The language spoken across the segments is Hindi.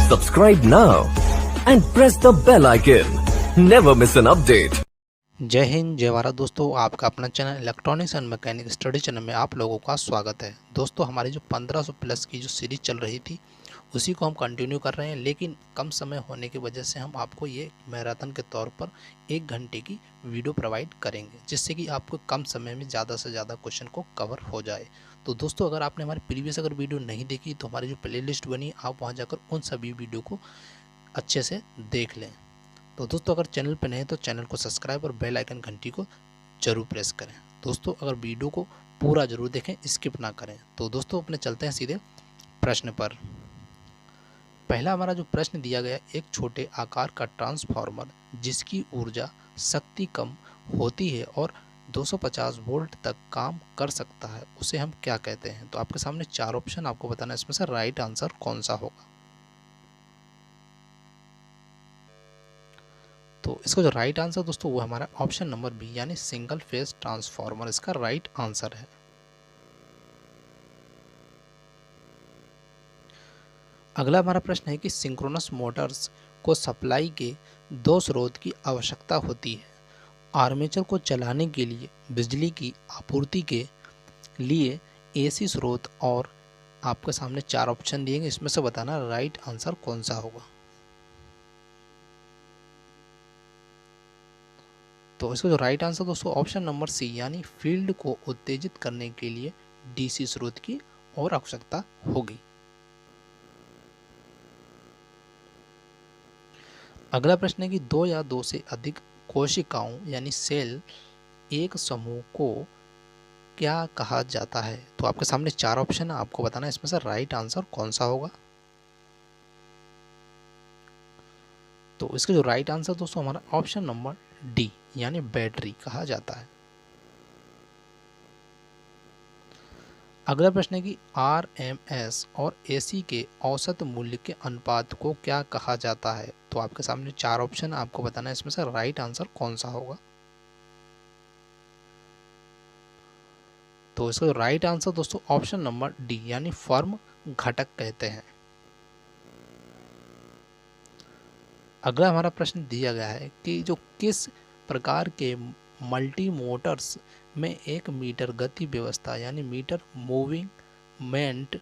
Subscribe now and press the bell icon. Never miss an update. जय हिंद जय भारत दोस्तों, आपका अपना channel electronics and mechanic study channel में आप लोगों का स्वागत है। दोस्तों, हमारी जो 1500 प्लस की जो सीरीज चल रही थी उसी को हम कंटिन्यू कर रहे हैं, लेकिन कम समय होने की वजह से हम आपको ये मैराथन के तौर पर 1 घंटे की वीडियो प्रोवाइड करेंगे, जिससे कि आपको कम समय में ज़्यादा से ज़्यादा क्वेश्चन को कवर हो जाए। तो दोस्तों, अगर आपने हमारी प्रीवियस वीडियो नहीं देखी तो हमारी जो प्ले लिस्ट बनी आप वहाँ जाकर उन सभी वीडियो को अच्छे से देख लें। तो दोस्तों, अगर चैनल पर नए हैं तो चैनल को सब्सक्राइब और बेल आइकन घंटी को जरूर प्रेस करें। दोस्तों, अगर वीडियो को पूरा जरूर देखें, स्किप ना करें। तो दोस्तों, अपने चलते हैं सीधे प्रश्न पर। पहला हमारा जो प्रश्न दिया गया, एक छोटे आकार का ट्रांसफार्मर जिसकी ऊर्जा शक्ति कम होती है और 250 वोल्ट तक काम कर सकता है, उसे हम क्या कहते हैं? तो आपके सामने 4 ऑप्शन, आपको बताना है इसमें से राइट आंसर कौन सा होगा। तो इसका जो राइट आंसर दोस्तों वो हमारा ऑप्शन नंबर बी यानी सिंगल फेज ट्रांसफार्मर इसका राइट आंसर है। अगला हमारा प्रश्न है कि सिंक्रोनस मोटर्स को सप्लाई के 2 स्रोत की आवश्यकता होती है। आर्मेचर को चलाने के लिए बिजली की आपूर्ति के लिए एसी स्रोत, और आपके सामने 4 ऑप्शन दिए गए, इसमें से बताना राइट आंसर कौन सा होगा। तो इसका जो राइट आंसर दोस्तों ऑप्शन नंबर सी यानी फील्ड को उत्तेजित करने के लिए डीसी स्रोत की और आवश्यकता होगी। अगला प्रश्न है कि 2 या 2 से अधिक कोशिकाओं यानी सेल एक समूह को क्या कहा जाता है? तो आपके सामने 4 ऑप्शन है, आपको बताना है इसमें से राइट आंसर कौन सा होगा। तो इसका जो राइट आंसर दोस्तों हमारा ऑप्शन नंबर डी यानी बैटरी कहा जाता है। अगला प्रश्न है कि आरएमएस और एसी के औसत मूल्य के अनुपात को क्या कहा जाता है? तो आपके सामने 4 ऑप्शन, आपको बताना है इसमें से राइट आंसर कौन सा होगा। तो इसका राइट आंसर दोस्तों ऑप्शन नंबर डी यानी फर्म घटक कहते हैं। अगला हमारा प्रश्न दिया गया है कि जो किस प्रकार के मल्टी मोटर्स में 1 मीटर गति व्यवस्था यानी मीटर मूवमेंट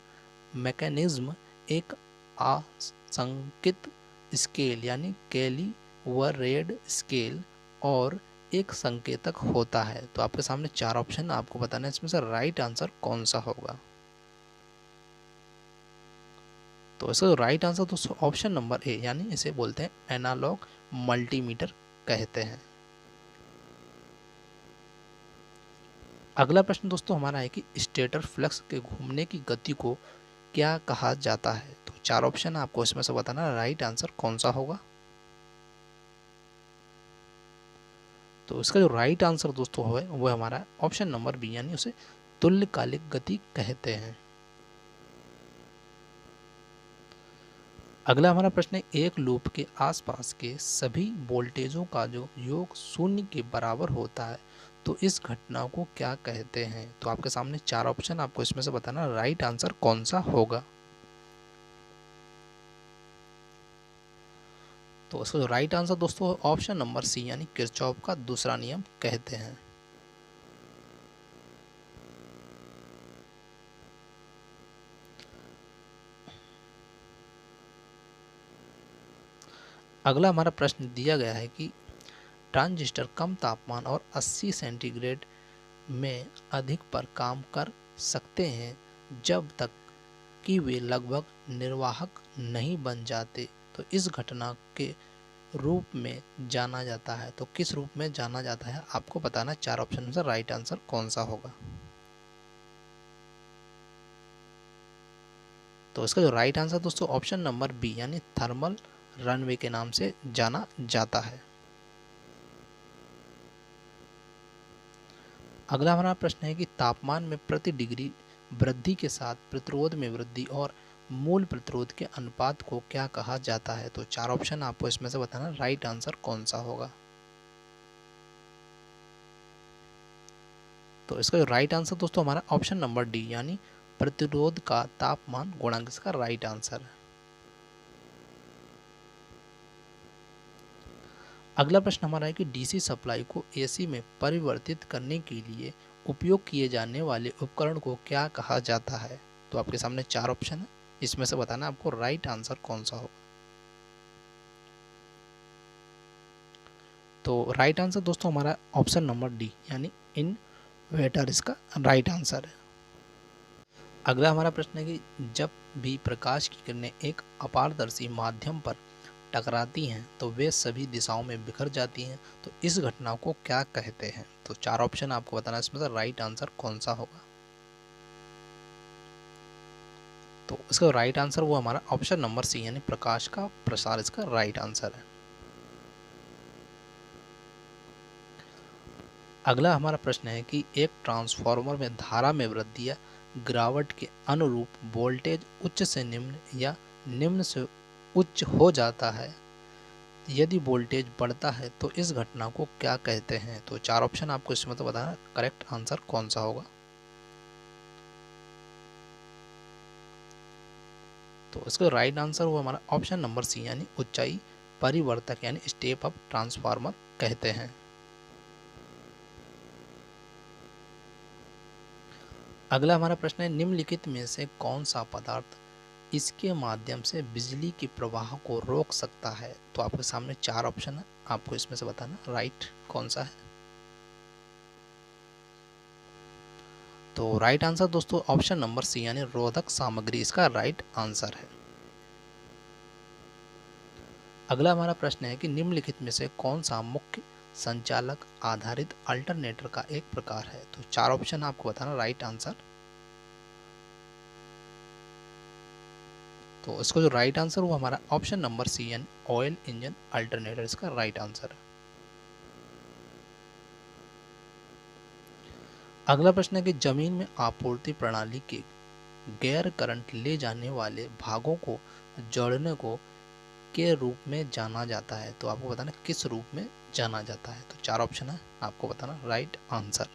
मैकेनिज्म, एक आसंकित स्केल यानी कैलिवरेड स्केल और एक संकेतक होता है? तो आपके सामने 4 ऑप्शन, आपको बताना है इसमें से राइट आंसर कौन सा होगा। तो इसका राइट आंसर दोस्तों ऑप्शन नंबर ए यानी इसे बोलते हैं एनालॉग मल्टीमीटर कहते हैं। अगला प्रश्न दोस्तों हमारा है कि स्टेटर फ्लक्स के घूमने की गति को क्या कहा जाता है? तो 4 ऑप्शन है, आपको इसमें से बताना राइट आंसर कौन सा होगा। तो इसका जो राइट आंसर दोस्तों है वो हमारा ऑप्शन नंबर बी यानी उसे तुल्यकालिक गति कहते हैं। अगला हमारा प्रश्न है एक लूप के आसपास के सभी वोल्टेजों का जो योग 0 के बराबर होता है, तो इस घटना को क्या कहते हैं? तो आपके सामने 4 ऑप्शन, आपको इसमें से बताना राइट आंसर कौन सा होगा। तो इसका जो राइट आंसर दोस्तों ऑप्शन नंबर सी यानी किरचॉफ का दूसरा नियम कहते हैं। अगला हमारा प्रश्न दिया गया है कि ट्रांजिस्टर कम तापमान और 80 सेंटीग्रेड में अधिक पर काम कर सकते हैं जब तक कि वे लगभग निर्वाहक नहीं बन जाते, तो इस घटना के रूप में जाना जाता है। तो किस रूप में जाना जाता है, आपको बताना 4 ऑप्शन में से राइट आंसर कौन सा होगा। तो इसका जो राइट आंसर दोस्तों ऑप्शन नंबर बी यानी थर्मल रनवे के नाम से जाना जाता है। अगला हमारा प्रश्न है कि तापमान में प्रति डिग्री वृद्धि के साथ प्रतिरोध में वृद्धि और मूल प्रतिरोध के अनुपात को क्या कहा जाता है? तो 4 ऑप्शन, आपको इसमें से बताना राइट आंसर कौन सा होगा। तो इसका जो राइट आंसर दोस्तों हमारा ऑप्शन नंबर डी यानी प्रतिरोध का तापमान गुणांक इसका राइट आंसर है। अगला प्रश्न हमारा है कि डीसी सप्लाई को एसी में परिवर्तित करने के लिए उपयोग किए जाने वाले उपकरण को क्या कहा जाता है? तो आपके सामने 4 ऑप्शन है, इसमें से बताना आपको राइट आंसर कौन सा होगा। तो राइट आंसर दोस्तों हमारा ऑप्शन नंबर डी यानी इन्वर्टर इसका राइट आंसर है। अगला हमारा प्रश्न है कि जब भी प्रकाश की किरणें एक अपारदर्शी माध्यम पर टकराती हैं तो वे सभी दिशाओं में बिखर जाती हैं, तो इस घटना को क्या कहते हैं? तो 4 ऑप्शन आपको बताना है, इसमें से राइट आंसर कौन सा होगा। तो इसका राइट आंसर वो हमारा ऑप्शन नंबर सी यानी प्रकाश का प्रसार इसका राइट आंसर है। अगला हमारा प्रश्न है कि एक ट्रांसफार्मर में धारा में वृद्धि या गिरावट के अनुरूप वोल्टेज उच्च से निम्न या निम्न से उच्च हो जाता है। यदि वोल्टेज बढ़ता है तो इस घटना को क्या कहते हैं? तो 4 ऑप्शन आपको इसमें तो बताना करेक्ट आंसर कौन सा होगा। तो इसका राइट आंसर वो हमारा ऑप्शन नंबर सी यानी ऊंचाई परिवर्तक यानी स्टेप अप ट्रांसफार्मर कहते हैं। अगला हमारा प्रश्न है निम्नलिखित में से कौन सा पदार्थ इसके माध्यम से बिजली के प्रवाह को रोक सकता है? तो आपके सामने 4 ऑप्शन है, आपको इसमें से बताना राइट कौन सा है। तो राइट आंसर दोस्तों ऑप्शन नंबर सी यानी रोधक सामग्री इसका राइट आंसर है। अगला हमारा प्रश्न है कि निम्नलिखित में से कौन सा मुख्य संचालक आधारित अल्टरनेटर का एक प्रकार है? तो 4 ऑप्शन आपको बताना राइट आंसर। तो इसको जो राइट आंसर वो हमारा ऑप्शन नंबर सी यानी ऑयल इंजन अल्टरनेटर इसका राइट आंसर है। अगला प्रश्न है कि जमीन में आपूर्ति प्रणाली के गैर करंट ले जाने वाले भागों को जोड़ने को के रूप में जाना जाता है? तो आपको बताना किस रूप में जाना जाता है। तो 4 ऑप्शन है, आपको बताना राइट आंसर।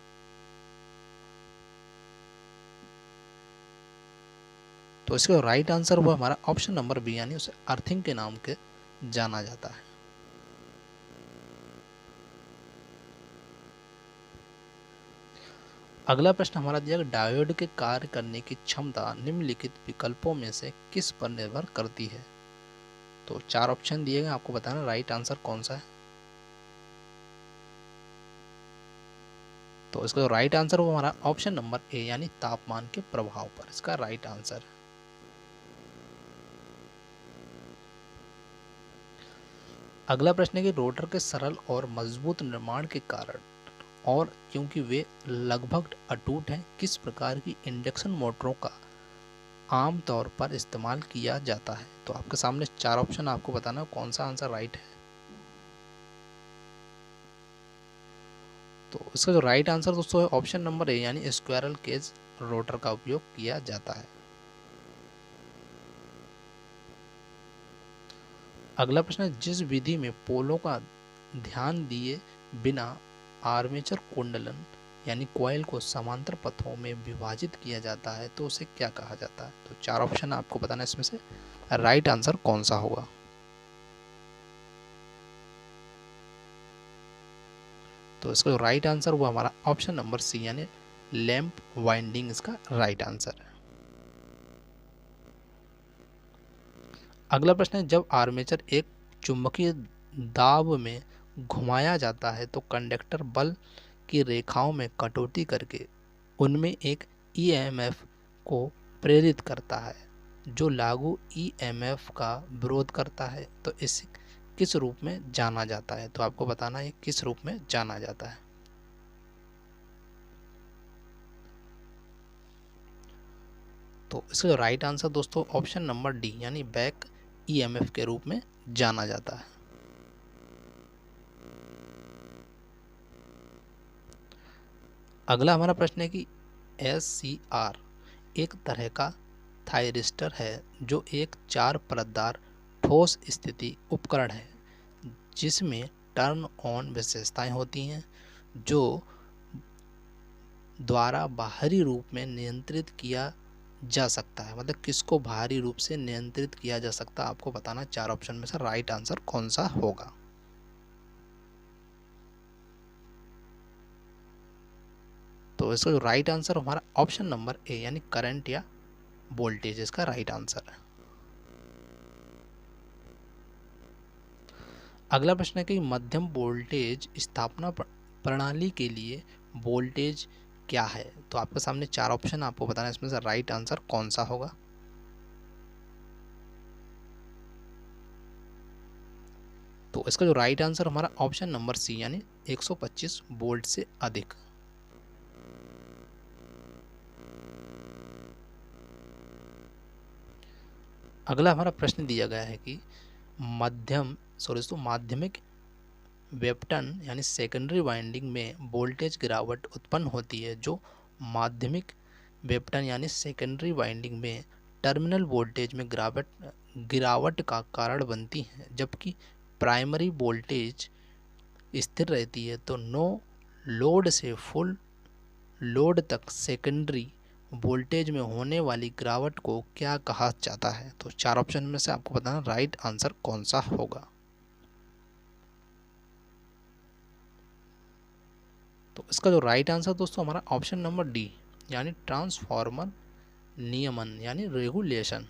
तो इसका राइट आंसर वो हमारा ऑप्शन नंबर बी यानी उसे अर्थिंग के नाम के जाना जाता है। अगला प्रश्न हमारा दिया डायोड के कार्य करने की क्षमता निम्नलिखित विकल्पों में से किस पर निर्भर करती है? तो 4 ऑप्शन दिए गए, आपको बताना राइट आंसर कौन सा है। तो इसका राइट आंसर वो हमारा ऑप्शन नंबर ए यानी तापमान के प्रभाव पर इसका राइट आंसर है। अगला प्रश्न है कि रोटर के सरल और मजबूत निर्माण के कारण और क्योंकि वे लगभग अटूट हैं, किस प्रकार की इंडक्शन मोटरों का आमतौर पर इस्तेमाल किया जाता है? तो आपके सामने 4 ऑप्शन, आपको बताना कौन सा आंसर राइट है। तो इसका जो राइट आंसर दोस्तों है ऑप्शन नंबर ए यानी स्क्वायरल केज रोटर का उपयोग किया जाता है। अगला प्रश्न है जिस विधि में पोलों का ध्यान दिए बिना आर्मेचर कुंडलन यानी कॉइल को समांतर पथों में विभाजित किया जाता है तो उसे क्या कहा जाता है? तो 4 ऑप्शन आपको बताना इसमें से राइट आंसर कौन सा होगा। तो इसका राइट आंसर वो हमारा ऑप्शन नंबर सी यानी लैंप वाइंडिंग इसका राइट आंसर है। अगला प्रश्न है जब आर्मेचर एक चुंबकीय दाब में घुमाया जाता है तो कंडक्टर बल की रेखाओं में कटौती करके उनमें एक ईएमएफ को प्रेरित करता है जो लागू ईएमएफ का विरोध करता है, तो इस किस रूप में जाना जाता है? तो आपको बताना है किस रूप में जाना जाता है। तो इसका राइट आंसर दोस्तों ऑप्शन नंबर डी यानी बैक ईएमएफ के रूप में जाना जाता है। अगला हमारा प्रश्न है कि SCR एक तरह का थायरिस्टर है जो एक 4 परतदार ठोस स्थिति उपकरण है जिसमें टर्न ऑन विशेषताएं होती हैं जो द्वारा बाहरी रूप में नियंत्रित किया जा सकता है। मतलब किसको बाहरी रूप से नियंत्रित किया जा सकता है, आपको बताना 4 ऑप्शन में से राइट आंसर कौन सा होगा। तो इसका जो राइट आंसर हमारा ऑप्शन नंबर ए यानी करंट या वोल्टेज इसका राइट आंसर है। अगला प्रश्न है कि मध्यम वोल्टेज स्थापना प्रणाली के लिए वोल्टेज क्या है। तो आपके सामने चार ऑप्शन, आपको बताना है इसमें से राइट आंसर कौन सा होगा। तो इसका जो राइट आंसर हमारा ऑप्शन नंबर सी यानी 125 वोल्ट से अधिक। अगला हमारा प्रश्न दिया गया है कि माध्यमिक वेपटन यानी सेकेंडरी वाइंडिंग में वोल्टेज गिरावट उत्पन्न होती है जो माध्यमिक वेपटन यानी सेकेंडरी वाइंडिंग में टर्मिनल वोल्टेज में गिरावट का कारण बनती है, जबकि प्राइमरी वोल्टेज स्थिर रहती है। तो नो लोड से फुल लोड तक सेकेंडरी वोल्टेज में होने वाली गिरावट को क्या कहा जाता है। तो चार ऑप्शन में से आपको बताना राइट आंसर कौन सा होगा। तो इसका जो राइट आंसर दोस्तों हमारा ऑप्शन नंबर डी यानी ट्रांसफॉर्मर नियमन यानी रेगुलेशन।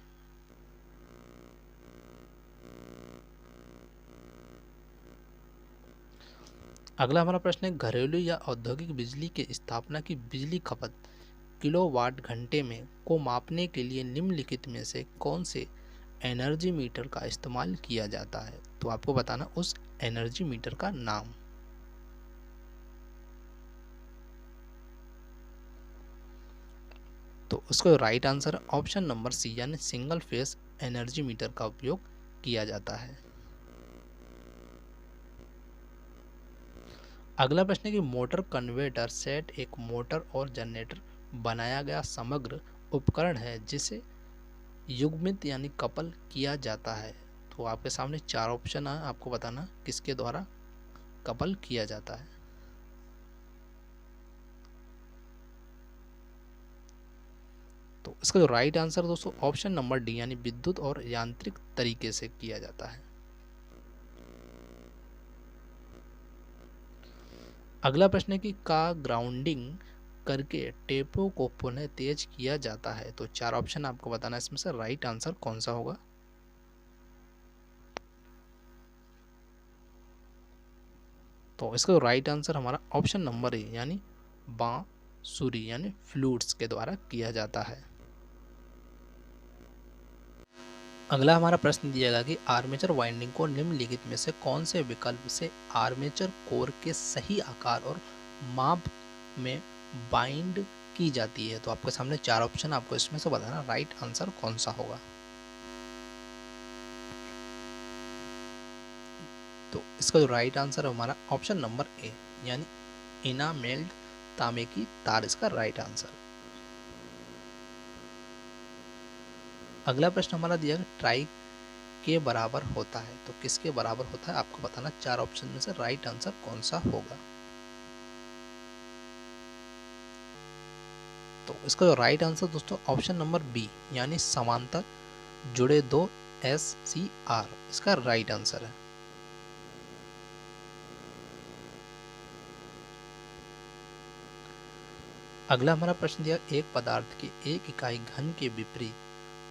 अगला हमारा प्रश्न है घरेलू या औद्योगिक बिजली के स्थापना की बिजली खपत किलोवाट घंटे में को मापने के लिए निम्नलिखित में से कौन से एनर्जी मीटर का इस्तेमाल किया जाता है। तो आपको बताना उस एनर्जी मीटर का नाम। तो उसका right answer option number C यानी सिंगल फेस एनर्जी मीटर का उपयोग किया जाता है। अगला प्रश्न है कि मोटर कन्वर्टर सेट एक मोटर और जनरेटर बनाया गया समग्र उपकरण है जिसे युग्मित यानी कपल किया जाता है। तो आपके सामने चार ऑप्शन है, आपको बताना किसके द्वारा कपल किया जाता है। तो इसका जो राइट आंसर दोस्तों ऑप्शन नंबर डी यानी विद्युत और यांत्रिक तरीके से किया जाता है। अगला प्रश्न है कि का ग्राउंडिंग करके टेपों को पुनः तेज किया जाता है। तो चार ऑप्शन आपको बताना है इसमें से राइट आंसर कौन सा होगा। तो इसका राइट आंसर हमारा ऑप्शन नंबर ए यानी बांसुरी यानी फ्लूट्स के द्वारा किया जाता है। अगला हमारा प्रश्न दिया गया कि आर्मेचर वाइंडिंग को निम्नलिखित में से कौन से विकल्प से आर्मेचर कोर के सही आकार और माप में बाइंड की जाती है। तो आपके सामने चार ऑप्शन, आपको इसमें से बताना राइट आंसर कौन सा होगा। तो इसका जो राइट आंसर है हमारा ऑप्शन नंबर ए यानी इनामेल्ड तांबे की तार इसका राइट आंसर। अगला प्रश्न हमारा दिया गया ट्राई के बराबर होता है। तो किसके बराबर होता है आपको बताना, चार ऑप्शन में से राइट आंसर कौन सा होगा। तो इसका जो राइट आंसर दोस्तों ऑप्शन नंबर बी यानी समांतर जुड़े दो SCR इसका राइट आंसर है। अगला हमारा प्रश्न दिया एक पदार्थ के एक इकाई घन के विपरीत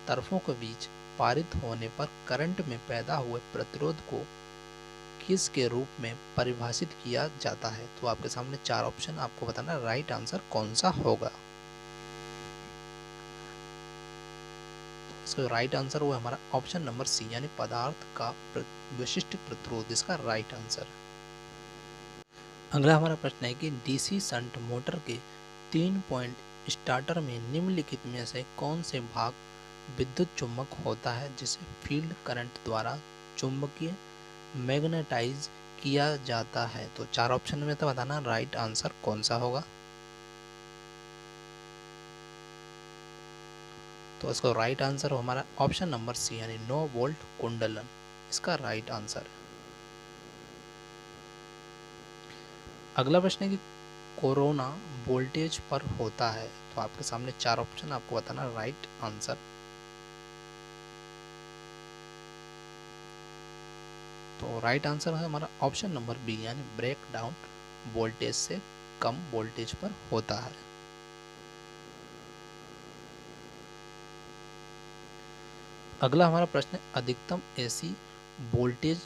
तरफों के बीच पारित होने पर करंट में पैदा हुए प्रतिरोध को किस के रूप में परिभाषित किया जाता है। तो आपके सामने चार ऑप्शन, आपको बताना राइट आंसर कौन सा होगा। तो इसका राइट आंसर वो हमारा ऑप्शन नंबर सी यानी पदार्थ का विशिष्ट प्रतिरोध इसका राइट आंसर। अगला हमारा प्रश्न है कि DC शंट मोटर के 3 पॉइंट स्टार्टर में निम्नलिखित में से कौन से भाग विद्युत चुम्बक होता है जिसे फील्ड करंट द्वारा चुंबकीय मैग्नेटाइज किया जाता है। तो चार ऑप्शन में तो बताना राइट आंसर कौन सा होगा। तो इसका राइट आंसर हमारा ऑप्शन नंबर सी यानी 9 वोल्ट कुंडलन इसका राइट आंसर है। अगला प्रश्न है कि कोरोना वोल्टेज पर होता है। तो आपके सामने चार ऑप्शन, आपको बताना राइट आंसर। तो राइट आंसर है हमारा ऑप्शन नंबर बी यानी ब्रेक डाउन वोल्टेज से कम वोल्टेज पर होता है। अगला हमारा प्रश्न है, अधिकतम एसी वोल्टेज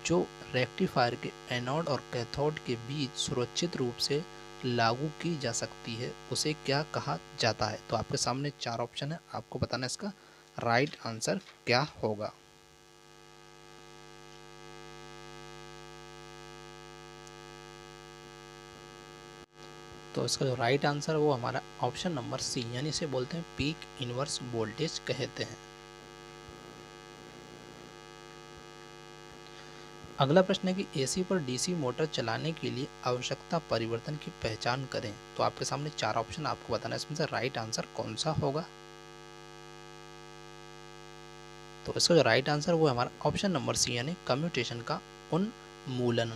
जो रेक्टिफायर के एनोड और कैथोड के बीच सुरक्षित रूप से लागू की जा सकती है उसे क्या कहा जाता है। तो आपके सामने 4 ऑप्शन है, आपको बताना है इसका राइट आंसर क्या होगा। तो इसका जो राइट आंसर वो हमारा ऑप्शन नंबर सी, यानी इसे बोलते हैं पीक इनवर्स वोल्टेज कहते हैं। अगला प्रश्न है कि एसी पर डीसी मोटर चलाने के लिए आवश्यकता परिवर्तन की पहचान करें। तो आपके सामने 4 ऑप्शन, आपको बताना है इसमें से राइट आंसर कौन सा होगा। तो इसका जो राइट आंसर वो हमारा ऑप्शन नंबर सी, यानी कम्यूटेशन का उन्मूलन,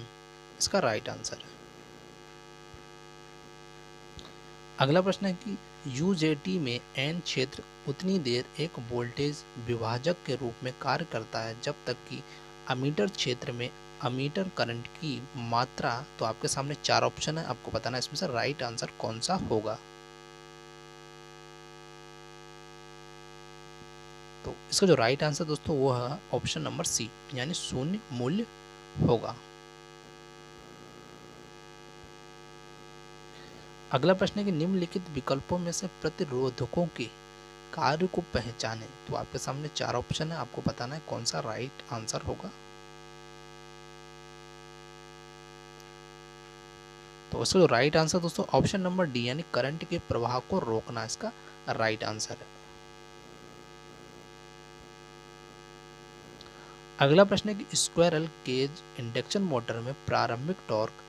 इसका राइट आंसर है। अगला प्रश्न है कि यूजेटी में एन क्षेत्र उतनी देर एक वोल्टेज विभाजक के रूप में कार्य करता है जब तक कि अमीटर क्षेत्र में अमीटर करंट की मात्रा। तो आपके सामने 4 ऑप्शन है, आपको बताना है इसमें से राइट आंसर कौन सा होगा। तो इसका जो राइट आंसर दोस्तों वो है ऑप्शन नंबर सी, यानी शून्य मूल्य होगा। अगला प्रश्न है कि निम्नलिखित विकल्पों में से प्रतिरोधकों के कार्य को पहचानें। तो आपके सामने 4 ऑप्शन है, आपको बताना है कौन सा राइट आंसर होगा। तो इसका जो राइट आंसर दोस्तों ऑप्शन नंबर डी, यानी करंट के प्रवाह को रोकना, इसका राइट आंसर है। अगला प्रश्न है कि स्क्वायरल केज इंडक्शन मोटर में प्रारंभिक टॉर्क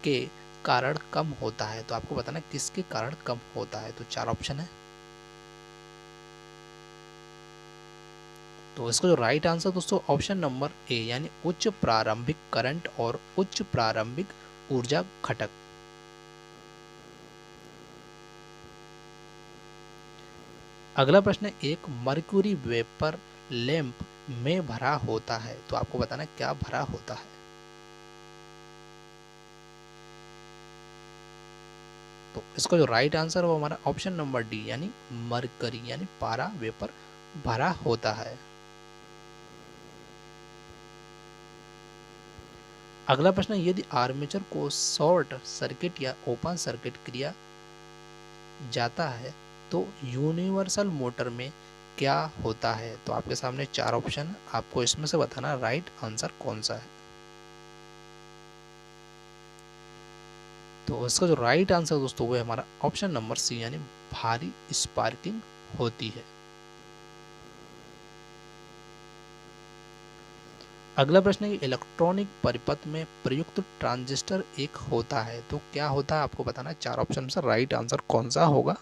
के कारण कम होता है। तो आपको बताना है किसके कारण कम होता है। तो 4 ऑप्शन है। तो इसका जो राइट आंसर दोस्तों ऑप्शन नंबर ए, यानी उच्च प्रारंभिक करंट और उच्च प्रारंभिक ऊर्जा घटक। अगला प्रश्न है, एक मर्क्यूरी वेपर लैंप में भरा होता है। तो आपको बताना है क्या भरा होता है। तो इसका जो राइट आंसर वो हमारा ऑप्शन नंबर डी, यानी मरकरी, यानी पारा वेपर भरा होता है। अगला प्रश्न, यदि आर्मेचर को शॉर्ट सर्किट या ओपन सर्किट किया जाता है तो यूनिवर्सल मोटर में क्या होता है। तो आपके सामने 4 ऑप्शन, आपको इसमें से बताना राइट आंसर कौन सा है। तो इसका जो राइट आंसर दोस्तों वो है हमारा ऑप्शन नंबर सी, यानी भारी स्पार्किंग होती है। अगला प्रश्न है कि इलेक्ट्रॉनिक परिपथ में प्रयुक्त ट्रांजिस्टर एक होता है। तो क्या होता है, आपको बताना है 4 ऑप्शन से राइट आंसर कौन सा होगा।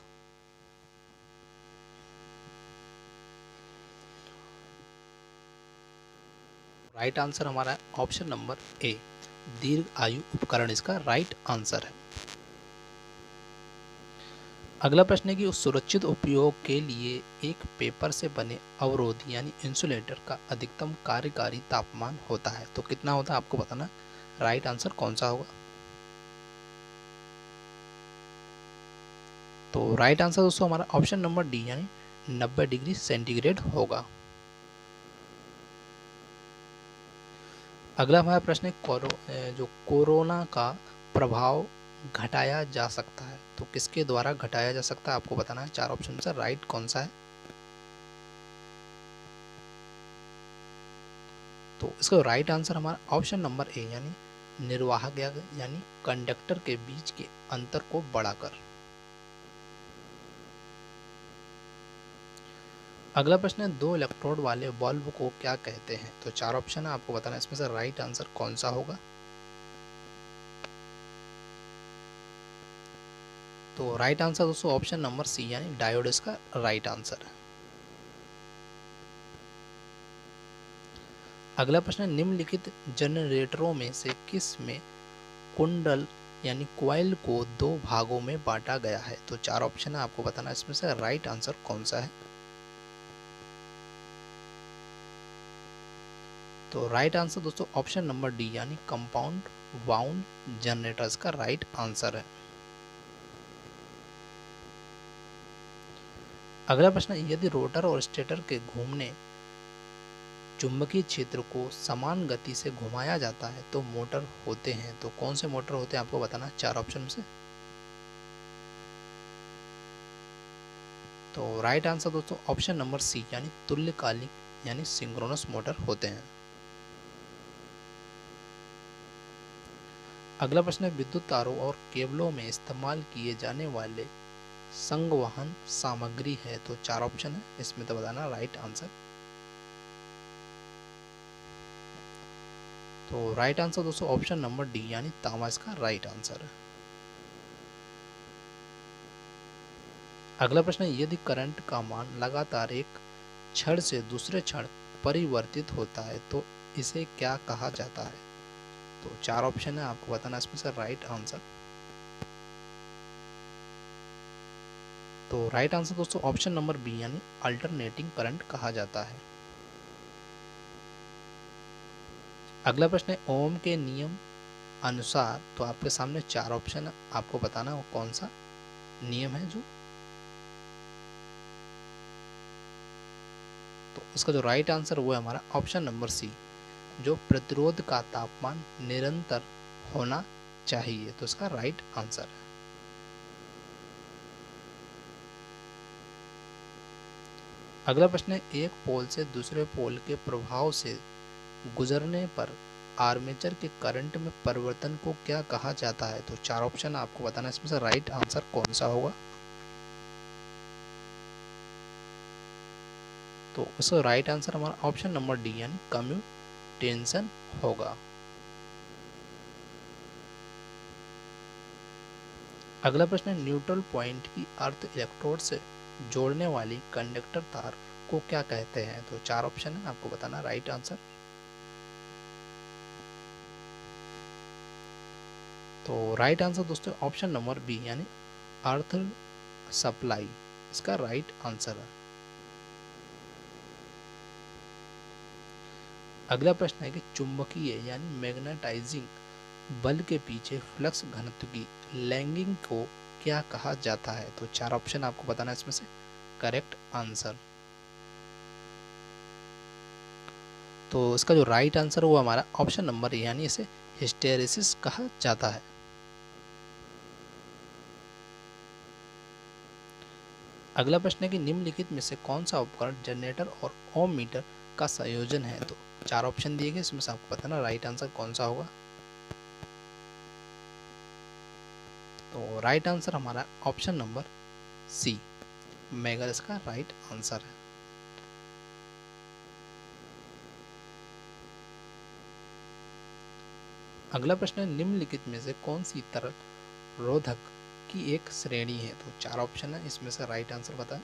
राइट आंसर हमारा ऑप्शन नंबर ए, दीर्घ आयु उपकरण, इसका राइट आंसर है। अगला प्रश्न है कि उस सुरक्षित उपयोग के लिए एक पेपर से बने अवरोध यानी इंसुलेटर का अधिकतम कार्यकारी तापमान होता है। तो कितना होता है, आपको बताना राइट आंसर कौन सा होगा। तो राइट आंसर दोस्तों हमारा ऑप्शन नंबर डी, यानी 90 डिग्री सेंटीग्रेड होगा। अगला हमारा प्रश्न है, जो कोरोना का प्रभाव घटाया जा सकता है। तो किसके द्वारा घटाया जा सकता है, आपको बताना है 4 ऑप्शन से राइट कौन सा है। तो इसका राइट आंसर हमारा ऑप्शन नंबर ए, यानी निर्वाहक यानी कंडक्टर के बीच के अंतर को बढ़ाकर। अगला प्रश्न है, 2 इलेक्ट्रोड वाले बल्ब को क्या कहते हैं। तो 4 ऑप्शन है, आपको बताना है इसमें से राइट आंसर कौन सा होगा। तो राइट आंसर दोस्तों ऑप्शन नंबर सी, यानी डायोड, इसका राइट आंसर है। अगला प्रश्न है, निम्नलिखित जनरेटरों में से किस में कुंडल यानी क्वाइल को 2 भागों में बांटा गया है। तो 4 ऑप्शन है, आपको बताना है इसमें से राइट आंसर कौन सा है। तो राइट आंसर दोस्तों ऑप्शन नंबर डी, यानी कंपाउंड वाउंड जनरेटर्स का राइट आंसर है। अगला प्रश्न, यदि रोटर और स्टेटर के घूमने चुंबकीय क्षेत्र को समान गति से घुमाया जाता है तो मोटर होते हैं। तो कौन से मोटर होते हैं आपको बताना है 4 ऑप्शन में से। तो राइट आंसर दोस्तों ऑप्शन नंबर सी यानी तुल्यकालिक यानी सिंक्रोनस मोटर होते हैं। अगला प्रश्न है विद्युत तारों और केबलों में इस्तेमाल किए जाने वाले संवहन सामग्री है। तो 4 ऑप्शन है, इसमें तो बताना राइट आंसर। तो राइट आंसर दोस्तों ऑप्शन नंबर डी यानी तांबा इसका राइट आंसर है। अगला प्रश्न है यदि करंट का मान लगातार एक क्षण से दूसरे क्षण परिवर्तित होता है तो इसे क्या कहा जाता है। तो 4 ऑप्शन है, आपको बताना इसमें से राइट आंसर। तो राइट आंसर दोस्तों ऑप्शन नंबर बी यानी अल्टरनेटिंग करंट कहा जाता है। अगला प्रश्न है ओम के नियम अनुसार, तो आपके सामने 4 ऑप्शन है, आपको बताना वो कौन सा नियम है जो। तो उसका जो राइट आंसर वो है हमारा ऑप्शन नंबर सी, जो प्रतिरोध का तापमान निरंतर होना चाहिए। तो इसका राइट आंसर है। अगला प्रश्न है एक पोल से दूसरे पोल के प्रभाव से गुजरने पर आर्मेचर के करंट में परिवर्तन को क्या कहा जाता है। तो 4 ऑप्शन आपको बताना इसमें से राइट आंसर कौन सा होगा। तो उसका राइट आंसर हमारा ऑप्शन नंबर डी यानी कम्यूटेशन होगा। अगला प्रश्न है न्यूट्रल पॉइंट की अर्थ इलेक्ट्रोड से जोड़ने वाली कंडक्टर तार को क्या कहते हैं। तो 4 ऑप्शन है, आपको बताना राइट आंसर। तो राइट आंसर दोस्तों ऑप्शन नंबर बी यानी अर्थ सप्लाई इसका राइट आंसर है। अगला प्रश्न है कि चुंबकीय यानी मैग्नेटाइजिंग बल के पीछे फ्लक्स घनत्व की लैगिंग को क्या कहा जाता है। तो 4 ऑप्शन आपको बताना इसमें से करेक्ट आंसर। तो इसका जो राइट आंसर वो हमारा ऑप्शन नंबर यानी इसे हिस्टेरेसिस कहा जाता है। अगला प्रश्न है कि निम्नलिखित में से कौन सा उपकरण जनरेटर और ओम मीटर का संयोजन है। तो 4 ऑप्शन दिए गए, इसमें से आपको बताना राइट आंसर कौन सा होगा। तो राइट आंसर हमारा ऑप्शन नंबर सी मेगर इसका राइट आंसर है। अगला प्रश्न है निम्नलिखित में से कौन सी तरल रोधक की एक श्रेणी है। तो 4 ऑप्शन है, इसमें से राइट आंसर बताएं।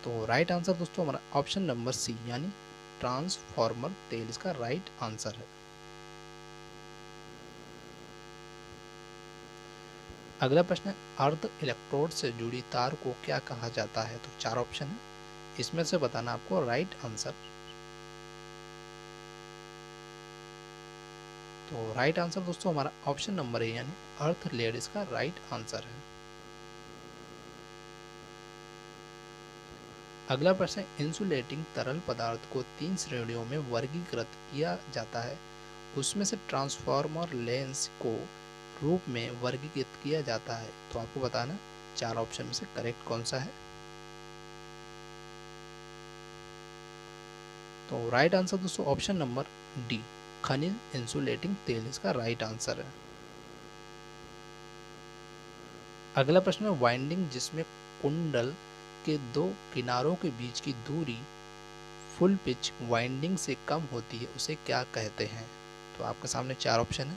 तो राइट आंसर दोस्तों हमारा ऑप्शन नंबर सी यानी ट्रांसफॉर्मर तेल इसका राइट आंसर है। अगला प्रश्न है अर्ध इलेक्ट्रोड से जुड़ी तार को क्या कहा जाता है। तो 4 ऑप्शन है, इसमें से बताना आपको राइट आंसर। तो राइट आंसर दोस्तों हमारा ऑप्शन नंबर है यानी अर्थ लेड इसका राइट आंसर है। अगला प्रश्न है इंसुलेटिंग तरल पदार्थ को 3 श्रेणियों में वर्गीकृत किया जाता है, उसमें से ट्रांसफॉर्मर लेंस को रूप में वर्गीकृत किया जाता है। तो आपको बताना 4 ऑप्शन में से करेक्ट कौन सा है। तो राइट आंसर दोस्तों ऑप्शन नंबर डी खनिज इंसुलेटिंग तेल इसका राइट आंसर है। अगला प्रश्न है वाइंडिंग जिसमें कुंडल के 2 किनारों के बीच की दूरी फुल पिच वाइंडिंग से कम होती है उसे क्या कहते हैं। तो आपके सामने 4 ऑप्शन है।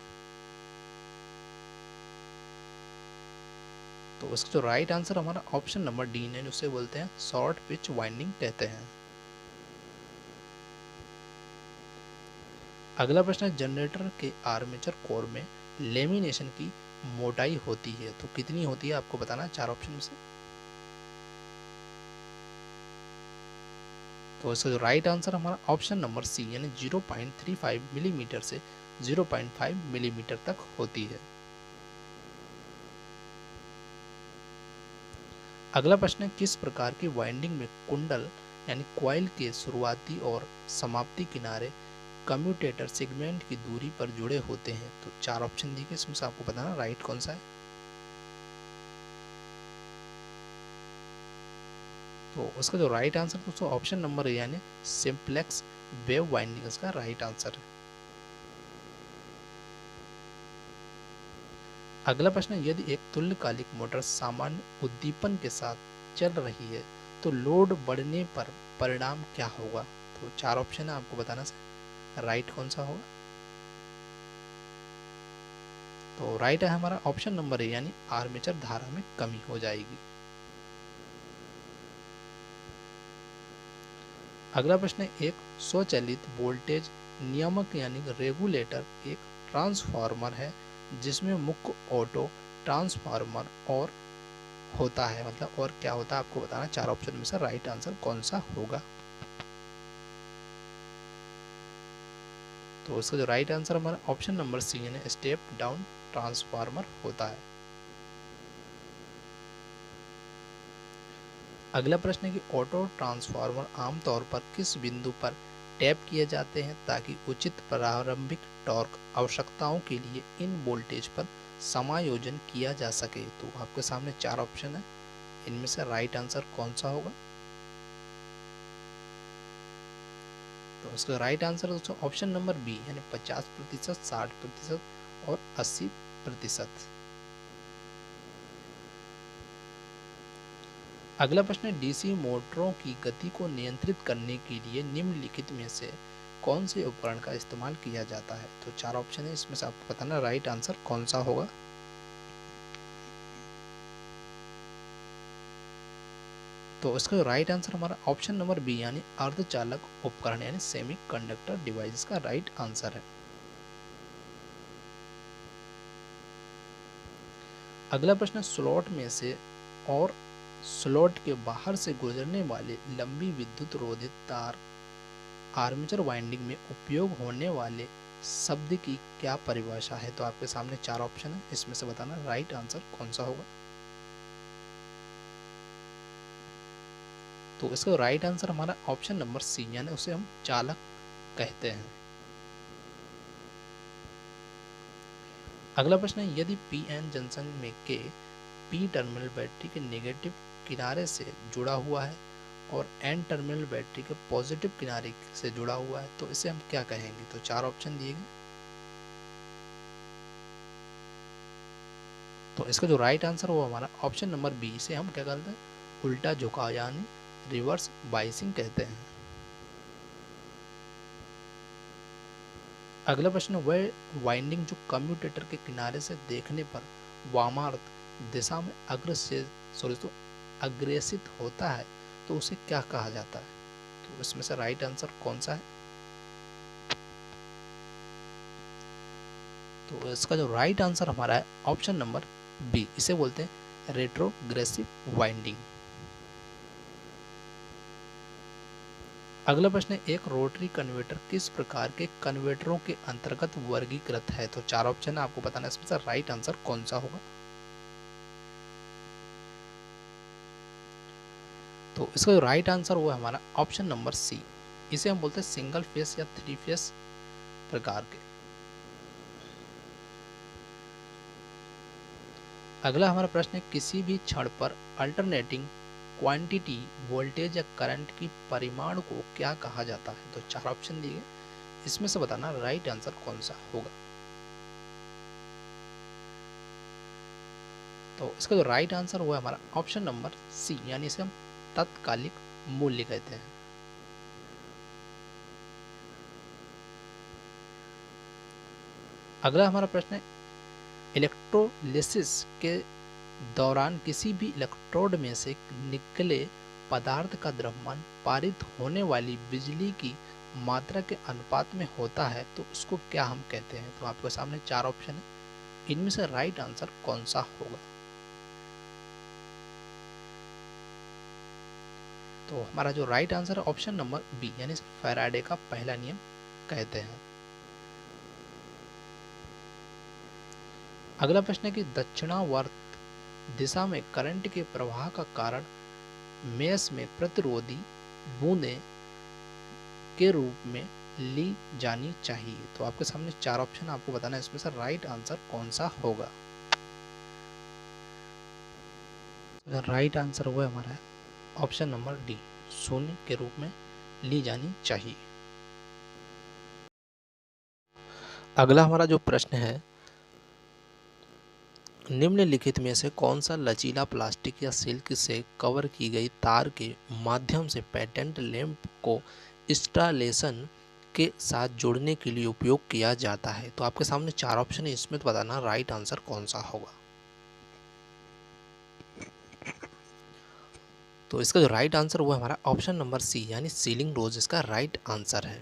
तो उसका जो राइट आंसर हमारा ऑप्शन नंबर डी है, उसे बोलते हैं शॉर्ट पिच वाइंडिंग कहते हैं। अगला प्रश्न है जनरेटर के आर्मेचर कोर में लेमिनेशन की मोटाई होती है, तो कितनी होती है आपको बताना 4 ऑप्शन में से। तो इसका जो राइट आंसर हमारा ऑप्शन नंबर सी यानी 0.35 मिलीमीटर से 0.5 मिलीमीटर तक होती है। अगला प्रश्न है, किस प्रकार की वाइंडिंग में कुंडल यानी कॉइल के शुरुआती और समाप्ति किनारे कम्यूटेटर सेगमेंट की दूरी पर जुड़े होते हैं? तो 4 ऑप्शन दिए गए, इसमें से आपको बताना राइट कौन सा है। तो उसका जो राइट आंसर दोस्तों ऑप्शन नंबर यानी सिंप्लेक्स वेव वाइंडिंग इसका राइट आंसर है। अगला प्रश्न है, यदि एक तुल्यकालिक मोटर सामान्य उद्दीपन के साथ चल रही है तो लोड बढ़ने पर परिणाम क्या होगा? तो 4 ऑप्शन है, आपको बताना है राइट कौन सा होगा। तो राइट है हमारा ऑप्शन नंबर ए यानी आर्मेचर धारा में कमी हो जाएगी। अगला प्रश्न है, एक स्वचालित वोल्टेज नियामक यानी रेगुलेटर एक ट्रांसफार्मर है जिसमें मुख्य ऑटो ट्रांसफार्मर और होता है, मतलब और क्या होता है आपको बताना। 4 ऑप्शन में से राइट आंसर कौन सा होगा? तो इसका जो राइट आंसर हमारा ऑप्शन नंबर सी यानी स्टेप डाउन ट्रांसफार्मर होता है। अगला प्रश्न है कि ऑटो ट्रांसफार्मर आमतौर पर किस बिंदु पर टैप किए जाते हैं ताकि उचित प्रारंभिक टॉर्क आवश्यकताओं के लिए इन वोल्टेज पर समायोजन किया जा सके? तो आपके सामने 4 ऑप्शन है, इनमें से राइट आंसर कौन सा होगा? तो इसका राइट आंसर दोस्तों ऑप्शन नंबर बी यानी 50%, 60% और 80%। अगला प्रश्न है, डीसी मोटरों की गति को नियंत्रित करने के लिए निम्नलिखित में से कौन से उपकरण का इस्तेमाल किया जाता है? तो 4 ऑप्शन है, इसमें से आपको बताना राइट आंसर कौन सा होगा। तो इसका राइट आंसर हमारा ऑप्शन नंबर बी यानी अर्धचालक उपकरण यानी सेमी कंडक्टर डिवाइस का राइट आंसर है। अगला प्रश्न, स्लॉट में से और स्लॉट के बाहर से गुजरने वाले लंबी विद्युत रोधित तार आर्मेचर वाइंडिंग में उपयोग होने वाले शब्द की क्या परिभाषा है? तो आपके सामने 4 ऑप्शन है, इसमें से बताना राइट आंसर कौन सा होगा। तो इसका राइट आंसर हमारा ऑप्शन नंबर सी यानी उसे हम चालक कहते हैं। अगला प्रश्न है, यदि पी एन जंक्शन में के पी टर्मिनल बैटरी के नेगेटिव किनारे से जुड़ा हुआ है और एन टर्मिनल बैटरी के पॉजिटिव किनारे से जुड़ा हुआ है तो इसे हम क्या कहेंगे? तो 4 ऑप्शन दिए गए। तो इसका जो राइट आंसर वो हमारा ऑप्शन नंबर बी, इसे हम क्या कहते हैं? उल्टा झुकाव यानी रिवर्स बाइसिंग कहते हैं। अगला प्रश्न, वह वाइंडिंग जो कम्यूटेटर के किनारे से देखने पर वामार्थ दिशा में अग्रेसित होता है तो उसे क्या कहा जाता है? तो इसमें से राइट आंसर कौन सा है? तो इसका जो राइट आंसर हमारा है ऑप्शन नंबर बी, इसे बोलते हैं रेट्रोग्रेसिव वाइंडिंग। अगला प्रश्न है, एक रोटरी कन्वर्टर किस प्रकार के कन्वर्टरों के अंतर्गत वर्गीकृत है? तो 4 ऑप्शन है, आपको बताना इसमें से राइट आंसर कौन सा होगा। तो इसका जो राइट आंसर वो है हमारा ऑप्शन नंबर सी, इसे हम बोलते हैं सिंगल फेस या 3 फेस प्रकार के। अगला हमारा प्रश्न है, किसी भी क्षण पर अल्टरनेटिंग क्वांटिटी वोल्टेज या करंट की परिमाण को क्या कहा जाता है? तो 4 ऑप्शन दिए, इसमें से बताना राइट आंसर कौन सा होगा। तो इसका जो राइट आंसर हुआ हमारा ऑप्शन नंबर सी यानी इसे हम तात्कालिक मूल्य कहते हैं। अगला हमारा प्रश्न है, इलेक्ट्रोलिसिस के दौरान किसी भी इलेक्ट्रोड में से निकले पदार्थ का द्रव्यमान पारित होने वाली बिजली की मात्रा के अनुपात में होता है तो उसको क्या हम कहते हैं? तो आपके सामने 4 ऑप्शन है, इनमें से राइट आंसर कौन सा होगा। तो हमारा जो राइट आंसर है ऑप्शन नंबर बी यानी फैराडे का पहला नियम कहते हैं। अगला प्रश्न है कि दक्षिणावर्त दिशा में करंट के प्रवाह का कारण मेष में प्रतिरोधी बूंदें के रूप में ली जानी चाहिए। तो आपके सामने 4 ऑप्शन आपको बताना है, इसमें से राइट आंसर कौन सा होगा। राइट आंसर वो हमारा है ऑप्शन नंबर डी, शून्य के रूप में ली जानी चाहिए। अगला हमारा जो प्रश्न है, निम्नलिखित में से कौन सा लचीला प्लास्टिक या सिल्क से कवर की गई तार के माध्यम से पेटेंट लैंप को इंस्टॉलेशन के साथ जोड़ने के लिए उपयोग किया जाता है। तो आपके सामने 4 ऑप्शन है, इसमें तो बताना राइट आंसर कौन सा होगा। तो इसका जो राइट आंसर वो हमारा ऑप्शन नंबर सी यानी सीलिंग रोज इसका राइट आंसर है।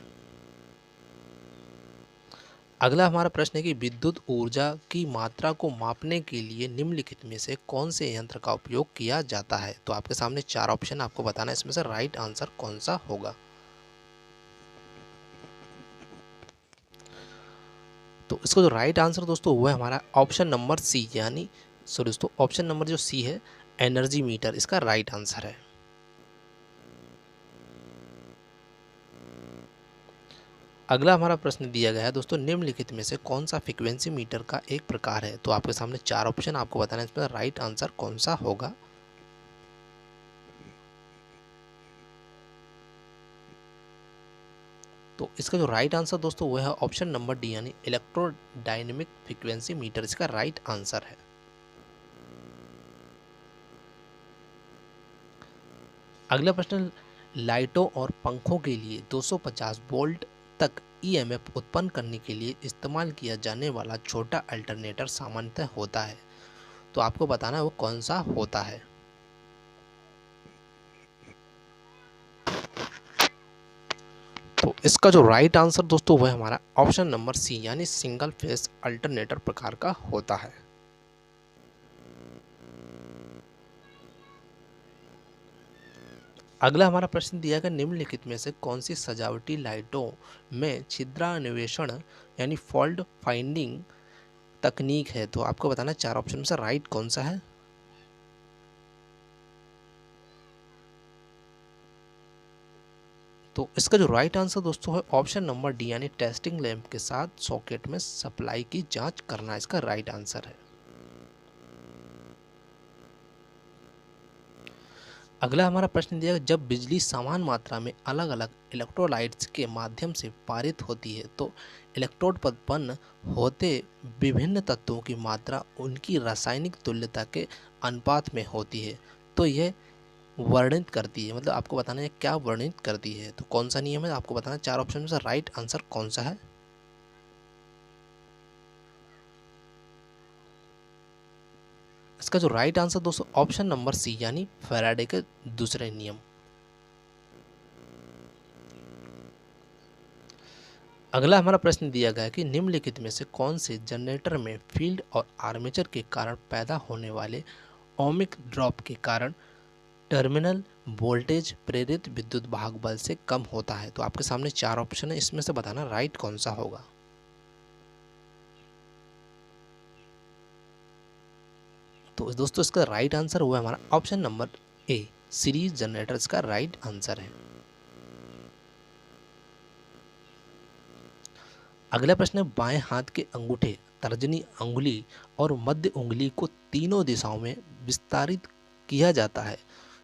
अगला हमारा प्रश्न है कि विद्युत ऊर्जा की मात्रा को मापने के लिए निम्नलिखित में से कौन से यंत्र का उपयोग किया जाता है। तो आपके सामने 4 ऑप्शन आपको बताना है, इसमें से राइट आंसर कौन सा होगा। तो इसको जो राइट आंसर दोस्तों वो है हमारा ऑप्शन नंबर सी यानी सॉरी दोस्तों ऑप्शन नंबर जो सी है एनर्जी मीटर इसका राइट आंसर है। अगला हमारा प्रश्न दिया गया है दोस्तों, निम्नलिखित में से कौन सा फ्रीक्वेंसी मीटर का एक प्रकार है। तो आपके सामने 4 ऑप्शन आपको बताना है, इसमें राइट आंसर कौन सा होगा। तो इसका जो राइट आंसर दोस्तों वो है ऑप्शन नंबर डी यानी इलेक्ट्रोडायनेमिक फ्रीक्वेंसी मीटर इसका राइट आंसर है। अगला प्रश्न, लाइटों और पंखों के लिए 250 वोल्ट तक ईएमएफ उत्पन्न करने के लिए इस्तेमाल किया जाने वाला छोटा अल्टरनेटर सामान्यतः होता है। तो आपको बताना है वो कौन सा होता है। तो इसका जो राइट आंसर दोस्तों वो है हमारा ऑप्शन नंबर सी यानी सिंगल फेस अल्टरनेटर प्रकार का होता है। अगला हमारा प्रश्न दिया गया, निम्नलिखित में से कौन सी सजावटी लाइटों में छिद्रान्वेषण यानी फॉल्ट फाइंडिंग तकनीक है। तो आपको बताना है 4 ऑप्शन में से राइट कौन सा है। तो इसका जो राइट आंसर दोस्तों है ऑप्शन नंबर डी यानी टेस्टिंग लैंप के साथ सॉकेट में सप्लाई की जांच करना इसका राइट आंसर है। अगला हमारा प्रश्न दिया गया, जब बिजली समान मात्रा में अलग अलग इलेक्ट्रोलाइट्स के माध्यम से पारित होती है तो इलेक्ट्रोड पर उत्पन्न होते विभिन्न तत्वों की मात्रा उनकी रासायनिक तुल्यता के अनुपात में होती है। तो यह वर्णित करती है, मतलब आपको बताना है क्या वर्णित करती है। तो कौन सा नियम है आपको बताना, 4 ऑप्शन में से राइट आंसर कौन सा है। इसका जो राइट आंसर दोस्तों ऑप्शन नंबर सी यानी फैराडे के दूसरे नियम। अगला हमारा प्रश्न दिया गया है कि निम्नलिखित में से कौन से जनरेटर में फील्ड और आर्मेचर के कारण पैदा होने वाले ओमिक ड्रॉप के कारण टर्मिनल वोल्टेज प्रेरित विद्युत भाग बल से कम होता है। तो आपके सामने 4 ऑप्शन है, इसमें से बताना राइट कौन सा होगा। तो दोस्तों इसका राइट आंसर हुआ हमारा ऑप्शन नंबर ए सीरीज जनरेटर इसका राइट आंसर है। अगला प्रश्न है, बाएं हाथ के अंगूठे, तर्जनी अंगुली और मध्य उंगली को तीनों दिशाओं में विस्तारित किया जाता है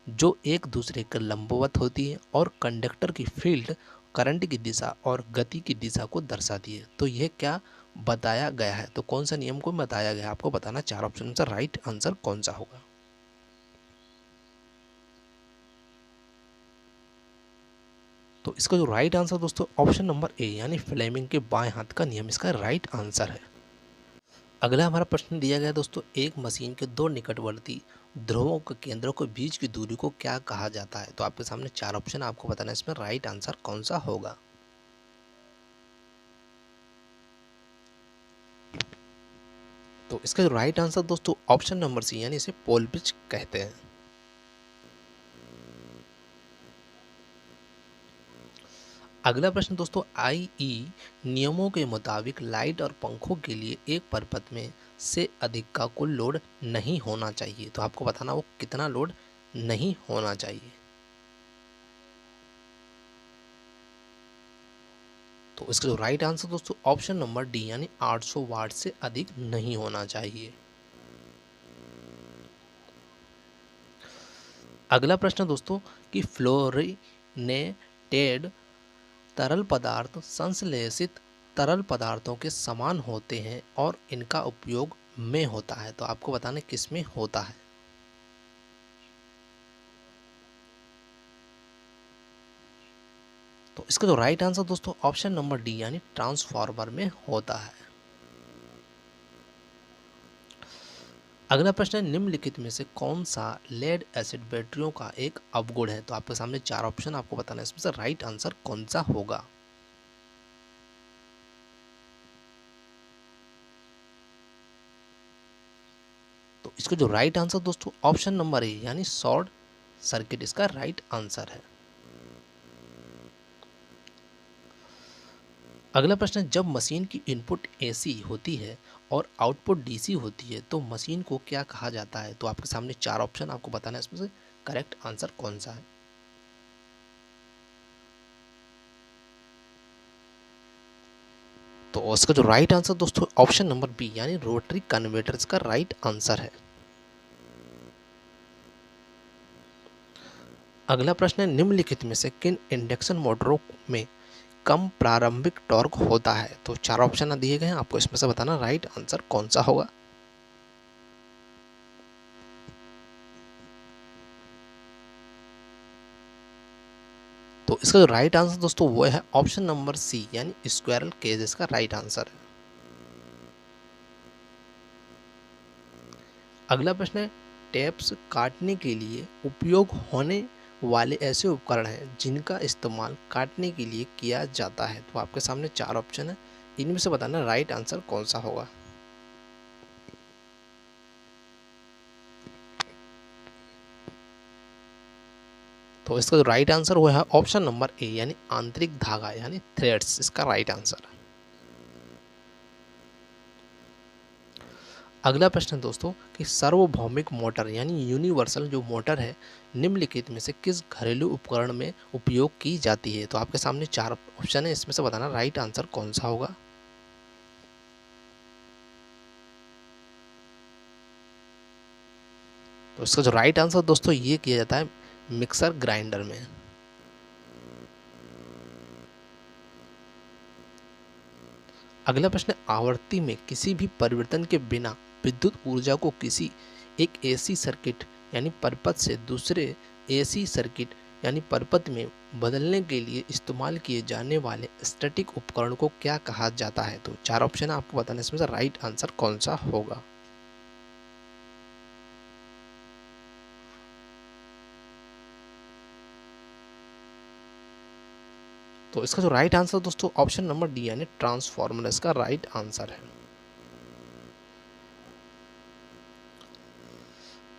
जो एक दूसरे के लंबवत होती है और कंडक्टर की फील्ड करंट की दिशा और गति की दिशा को दर्शाती है। तो यह क्या बताया गया है, तो कौन सा नियम को बताया गया है आपको बताना, 4 ऑप्शन में से राइट आंसर कौन सा होगा। तो इसका जो राइट आंसर दोस्तों ऑप्शन नंबर ए यानी फ्लेमिंग के बाएं हाथ का नियम इसका राइट आंसर है। अगला हमारा प्रश्न दिया गया दोस्तों, एक मशीन के 2 निकटवर्ती ध्रुवों के केंद्रों के बीच की दूरी को क्या कहा जाता है। तो आपके सामने 4 ऑप्शन आपको बताना है, इसमें राइट आंसर कौन सा होगा। तो इसका जो राइट आंसर दोस्तों ऑप्शन नंबर सी यानी इसे पोल पिच कहते हैं। अगला प्रश्न दोस्तों, आईई नियमों के मुताबिक लाइट और पंखों के लिए एक परपथ में से अधिक का कुल लोड नहीं होना चाहिए। तो आपको बताना वो कितना लोड नहीं होना चाहिए। तो इसका जो राइट आंसर दोस्तों ऑप्शन नंबर डी यानी 800 वाट से अधिक नहीं होना चाहिए। अगला प्रश्न दोस्तों कि फ्लोरिनेटेड तरल पदार्थ संश्लेषित तरल पदार्थों के समान होते हैं और इनका उपयोग में होता है। तो आपको बताना किस में होता है। तो इसका जो राइट आंसर दोस्तों ऑप्शन नंबर डी यानी ट्रांसफार्मर में होता है। अगला प्रश्न है, निम्नलिखित में से कौन सा लेड एसिड बैटरियों का एक अवगुण है। तो आपके सामने 4 ऑप्शन, आपको बताना है इसमें से राइट आंसर कौन सा होगा। तो इसका जो राइट आंसर दोस्तों ऑप्शन नंबर ए यानी शॉर्ट सर्किट इसका राइट आंसर है। अगला प्रश्न है, जब मशीन की इनपुट एसी होती है और आउटपुट डीसी होती है तो मशीन को क्या कहा जाता है। तो आपके सामने 4 ऑप्शन, आपको बताना है इसमें से करेक्ट आंसर कौन सा है। तो उसका जो राइट आंसर दोस्तों ऑप्शन नंबर बी यानी रोटरी कन्वर्टर्स का राइट आंसर है। अगला प्रश्न है, निम्नलिखित में से किन इंडक्शन मोटरों में कम प्रारंभिक टॉर्क होता है। तो 4 ऑप्शन दिए गए हैं, आपको इसमें से बताना राइट आंसर कौन सा होगा। तो इसका जो राइट आंसर दोस्तों वो है ऑप्शन नंबर सी यानी स्क्वायरल केज इसका राइट आंसर है। अगला प्रश्न है, टेप्स काटने के लिए उपयोग होने वाले ऐसे उपकरण हैं जिनका इस्तेमाल काटने के लिए किया जाता है। तो आपके सामने 4 ऑप्शन है, इनमें से बताना राइट आंसर कौन सा होगा। तो इसका जो राइट आंसर हुआ है ऑप्शन नंबर ए यानी आंतरिक धागा यानी थ्रेड्स इसका राइट आंसर है। अगला प्रश्न है दोस्तों कि सार्वभौमिक मोटर यानी यूनिवर्सल जो मोटर है निम्नलिखित में से किस घरेलू उपकरण में उपयोग की जाती है। तो आपके सामने 4 ऑप्शन है, इसमें से बताना राइट आंसर कौन सा होगा। तो इसका जो राइट आंसर दोस्तों ये किया जाता है मिक्सर ग्राइंडर में। अगला प्रश्न, आवर्ती में किसी भी परिवर्तन के बिना विद्युत ऊर्जा को किसी एक एसी सर्किट यानी परपथ से दूसरे एसी सर्किट यानी परपथ में बदलने के लिए इस्तेमाल किए जाने वाले स्टैटिक उपकरण को क्या कहा जाता है। तो 4 ऑप्शन है, आपको बताना इसमें से राइट आंसर कौन सा होगा। तो इसका जो राइट आंसर दोस्तों ऑप्शन नंबर डी यानी ट्रांसफार्मर इसका राइट आंसर है।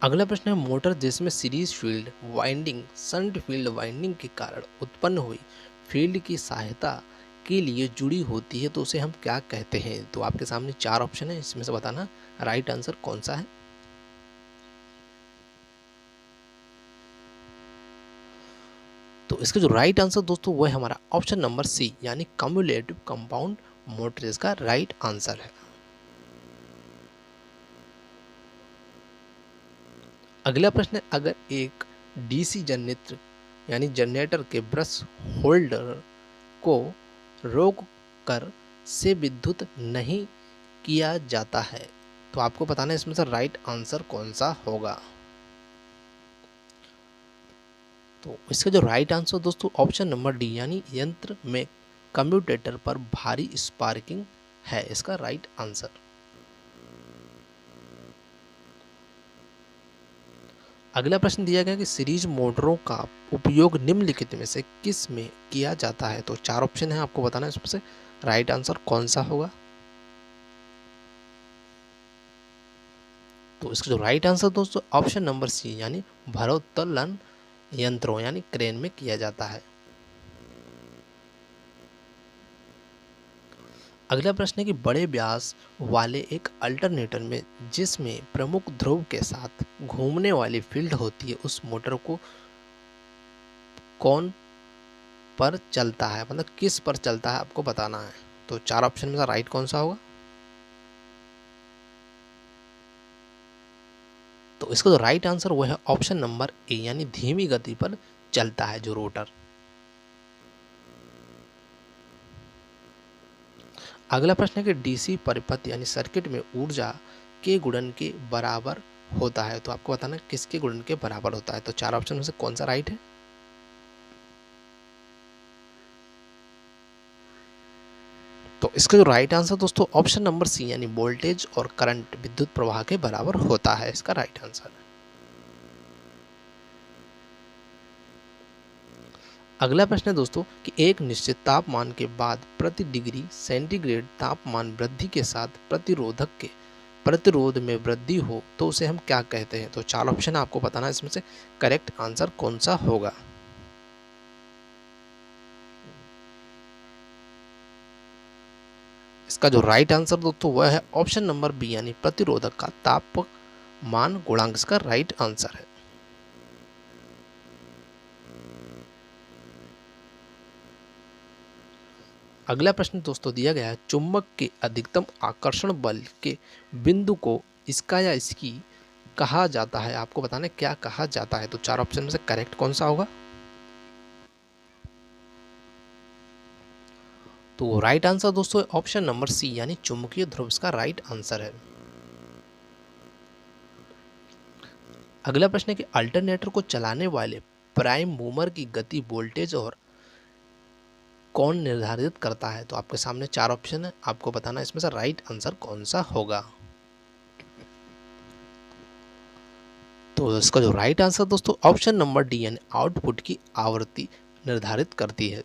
अगला प्रश्न है, मोटर जिसमें series field winding shunt field winding के कारण उत्पन्न हुई फील्ड की सहायता के लिए जुड़ी होती है तो उसे हम क्या कहते हैं। तो आपके सामने 4 ऑप्शन है, इसमें से बताना राइट आंसर कौन सा है। तो इसका जो राइट आंसर दोस्तों वो है हमारा ऑप्शन नंबर सी यानी कम्युलेटिव कंपाउंड मोटर इसका राइट आंसर है। अगला प्रश्न है, अगर एक डीसी जनरेटर यानी जनरेटर के ब्रश होल्डर को रोक कर से विद्युत नहीं किया जाता है तो आपको बताना है इसमें से राइट आंसर कौन सा होगा। तो इसका जो राइट आंसर दोस्तों ऑप्शन नंबर डी यानी यंत्र में कम्यूटेटर पर भारी स्पार्किंग है इसका राइट आंसर। अगला प्रश्न दिया गया कि सीरीज मोटरों का उपयोग निम्नलिखित में से किस में किया जाता है। तो 4 ऑप्शन है, आपको बताना है इसमें से राइट आंसर कौन सा होगा। तो इसका जो राइट आंसर दोस्तों ऑप्शन नंबर सी यानी भारोत्तोलन यंत्रों यानी क्रेन में किया जाता है। अगला प्रश्न है कि बड़े व्यास वाले एक अल्टरनेटर में जिसमें प्रमुख ध्रुव के साथ घूमने वाली फील्ड होती है, उस मोटर को कौन पर चलता है, मतलब किस पर चलता है, आपको बताना है। तो 4 ऑप्शन में से राइट कौन सा होगा? तो इसका जो राइट आंसर वो है ऑप्शन नंबर ए, यानी धीमी गति पर चलता है जो रोटर। अगला प्रश्न है कि डीसी परिपथ यानी सर्किट में ऊर्जा के गुणन के बराबर होता है, तो आपको बताना है किसके गुणन के बराबर होता है। तो 4 ऑप्शन में से कौन सा राइट है? तो इसका जो राइट आंसर दोस्तों ऑप्शन नंबर सी, यानी वोल्टेज और करंट विद्युत प्रवाह के बराबर होता है, इसका राइट आंसर है। अगला प्रश्न है दोस्तों कि एक निश्चित तापमान के बाद प्रति डिग्री सेंटीग्रेड तापमान वृद्धि के साथ प्रतिरोधक के प्रतिरोध में वृद्धि हो तो उसे हम क्या कहते हैं। तो 4 ऑप्शन आपको बताना है, इसमें से करेक्ट आंसर कौन सा होगा। इसका जो राइट आंसर दोस्तों वह है ऑप्शन नंबर बी, यानी प्रतिरोधक का तापमान गुणांक, इसका राइट आंसर है। अगला प्रश्न दोस्तों दिया गया है, चुंबक के अधिकतम आकर्षण बल के बिंदु को इसका या इसकी कहा जाता है, आपको बताना है क्या कहा जाता है। तो 4 ऑप्शन में से करेक्ट कौन सा होगा? तो राइट आंसर दोस्तों ऑप्शन नंबर सी, यानी चुंबकीय ध्रुव, इसका राइट आंसर है। अगला प्रश्न है कि अल्टरनेटर को चलाने वाले प्राइम मूवर की गति, वोल्टेज और कौन निर्धारित करता है। तो आपके सामने 4 ऑप्शन है, आपको बताना इसमें से राइट आंसर कौन सा होगा। तो इसका जो राइट आंसर दोस्तों ऑप्शन नंबर डी, यानी आउटपुट की आवृत्ति निर्धारित करती है।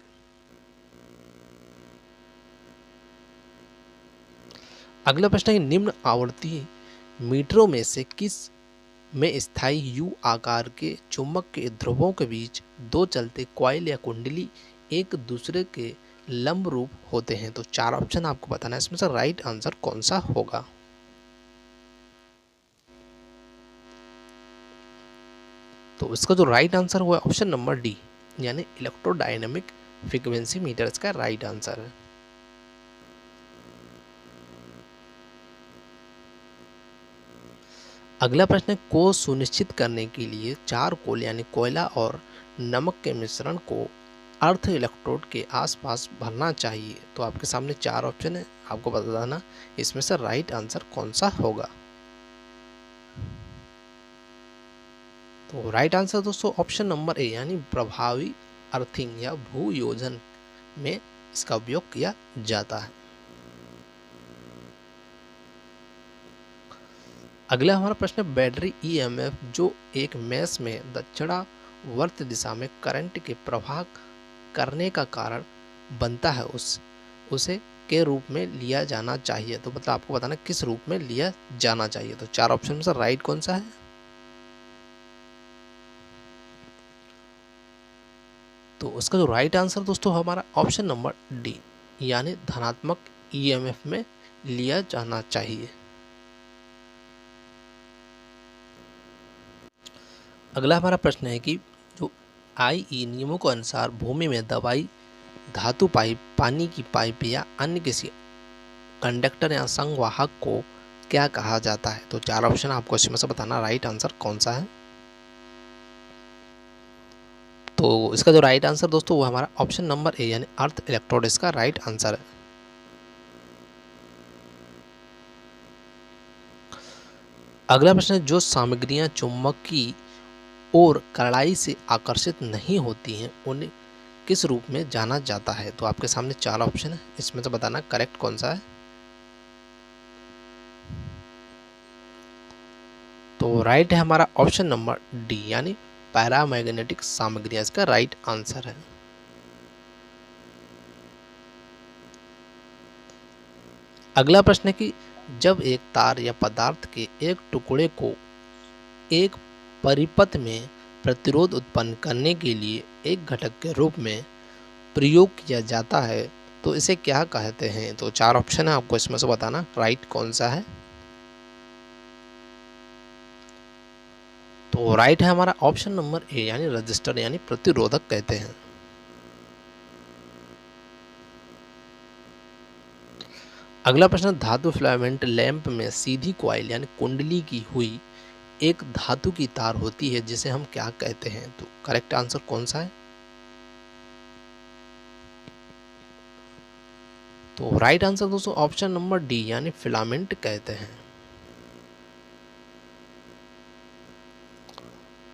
अगला प्रश्न है कि निम्न आवर्ती मीटरों में से किस में स्थायी यू आकार के चुंबक के ध्रुवों के बीच दो चलते कॉइल या कुंडली एक दूसरे के लंब रूप होते हैं। तो 4 ऑप्शन आपको बताना है, इसमें से राइट आंसर कौन सा होगा। तो इसका जो राइट आंसर हुआ ऑप्शन नंबर डी, यानी इलेक्ट्रोडायनेमिक फ्रीक्वेंसी मीटर, इसका राइट आंसर है। अगला प्रश्न को सुनिश्चित करने के लिए चारकोल यानी कोयला और नमक के मिश्रण को अर्थ इलेक्ट्रोड के आसपास भरना चाहिए। तो आपके सामने 4 ऑप्शन है, आपको बताना इसमें से राइट आंसर कौन सा होगा। तो राइट आंसर दोस्तों ऑप्शन नंबर ए, यानी प्रभावी अर्थिंग या भू योजन में इसका उपयोग किया जाता है। अगला हमारा प्रश्न है, बैटरी ईएमएफ जो एक मेष में दक्षिणावर्त दिशा में करंट के प्रवाह करने का कारण बनता है, उसे के रूप में लिया जाना चाहिए। तो मतलब आपको बताना किस रूप में लिया जाना चाहिए। तो 4 ऑप्शन में से राइट कौन सा है। तो उसका जो राइट आंसर दोस्तों हमारा ऑप्शन नंबर डी, यानी धनात्मक ईएमएफ में लिया जाना चाहिए। अगला हमारा प्रश्न है कि जो आईई नियमों के अनुसार भूमि में दवाई, धातु पाइप, पानी की पाइप या अन्य किसी कंडक्टर या संवाहक को क्या कहा जाता है। तो 4 ऑप्शन आपको इसमें से बताना राइट आंसर कौन सा है। तो इसका जो राइट आंसर दोस्तों वो हमारा ऑप्शन नंबर ए, यानी अर्थ इलेक्ट्रोड, इसका राइट आंसर है। अगला प्रश्न है, जो सामग्रियां चुंबकीय और कड़ाई से आकर्षित नहीं होती हैं उन्हें किस रूप में जाना जाता है। तो आपके सामने 4 ऑप्शन है, इसमें से बताना करेक्ट कौन सा है। तो राइट है हमारा ऑप्शन नंबर डी, यानी पैरामैग्नेटिक सामग्रियां, इसका राइट आंसर है। अगला प्रश्न है कि जब एक तार या पदार्थ के एक टुकड़े को एक परिपथ में प्रतिरोध उत्पन्न करने के लिए एक घटक के रूप में प्रयोग किया जाता है तो इसे क्या कहते हैं? तो 4 ऑप्शन है, आपको इसमें से बताना राइट कौन सा है। तो राइट है हमारा ऑप्शन नंबर ए, यानी रजिस्टर यानी प्रतिरोधक कहते हैं। अगला प्रश्न, धातु फिलामेंट लैंप में सीधी कॉइल यानी कुंडली की हुई एक धातु की तार होती है जिसे हम क्या कहते हैं? तो करेक्ट आंसर कौन सा है? तो राइट आंसर दोस्तों ऑप्शन नंबर डी, यानी फिलामेंट कहते हैं।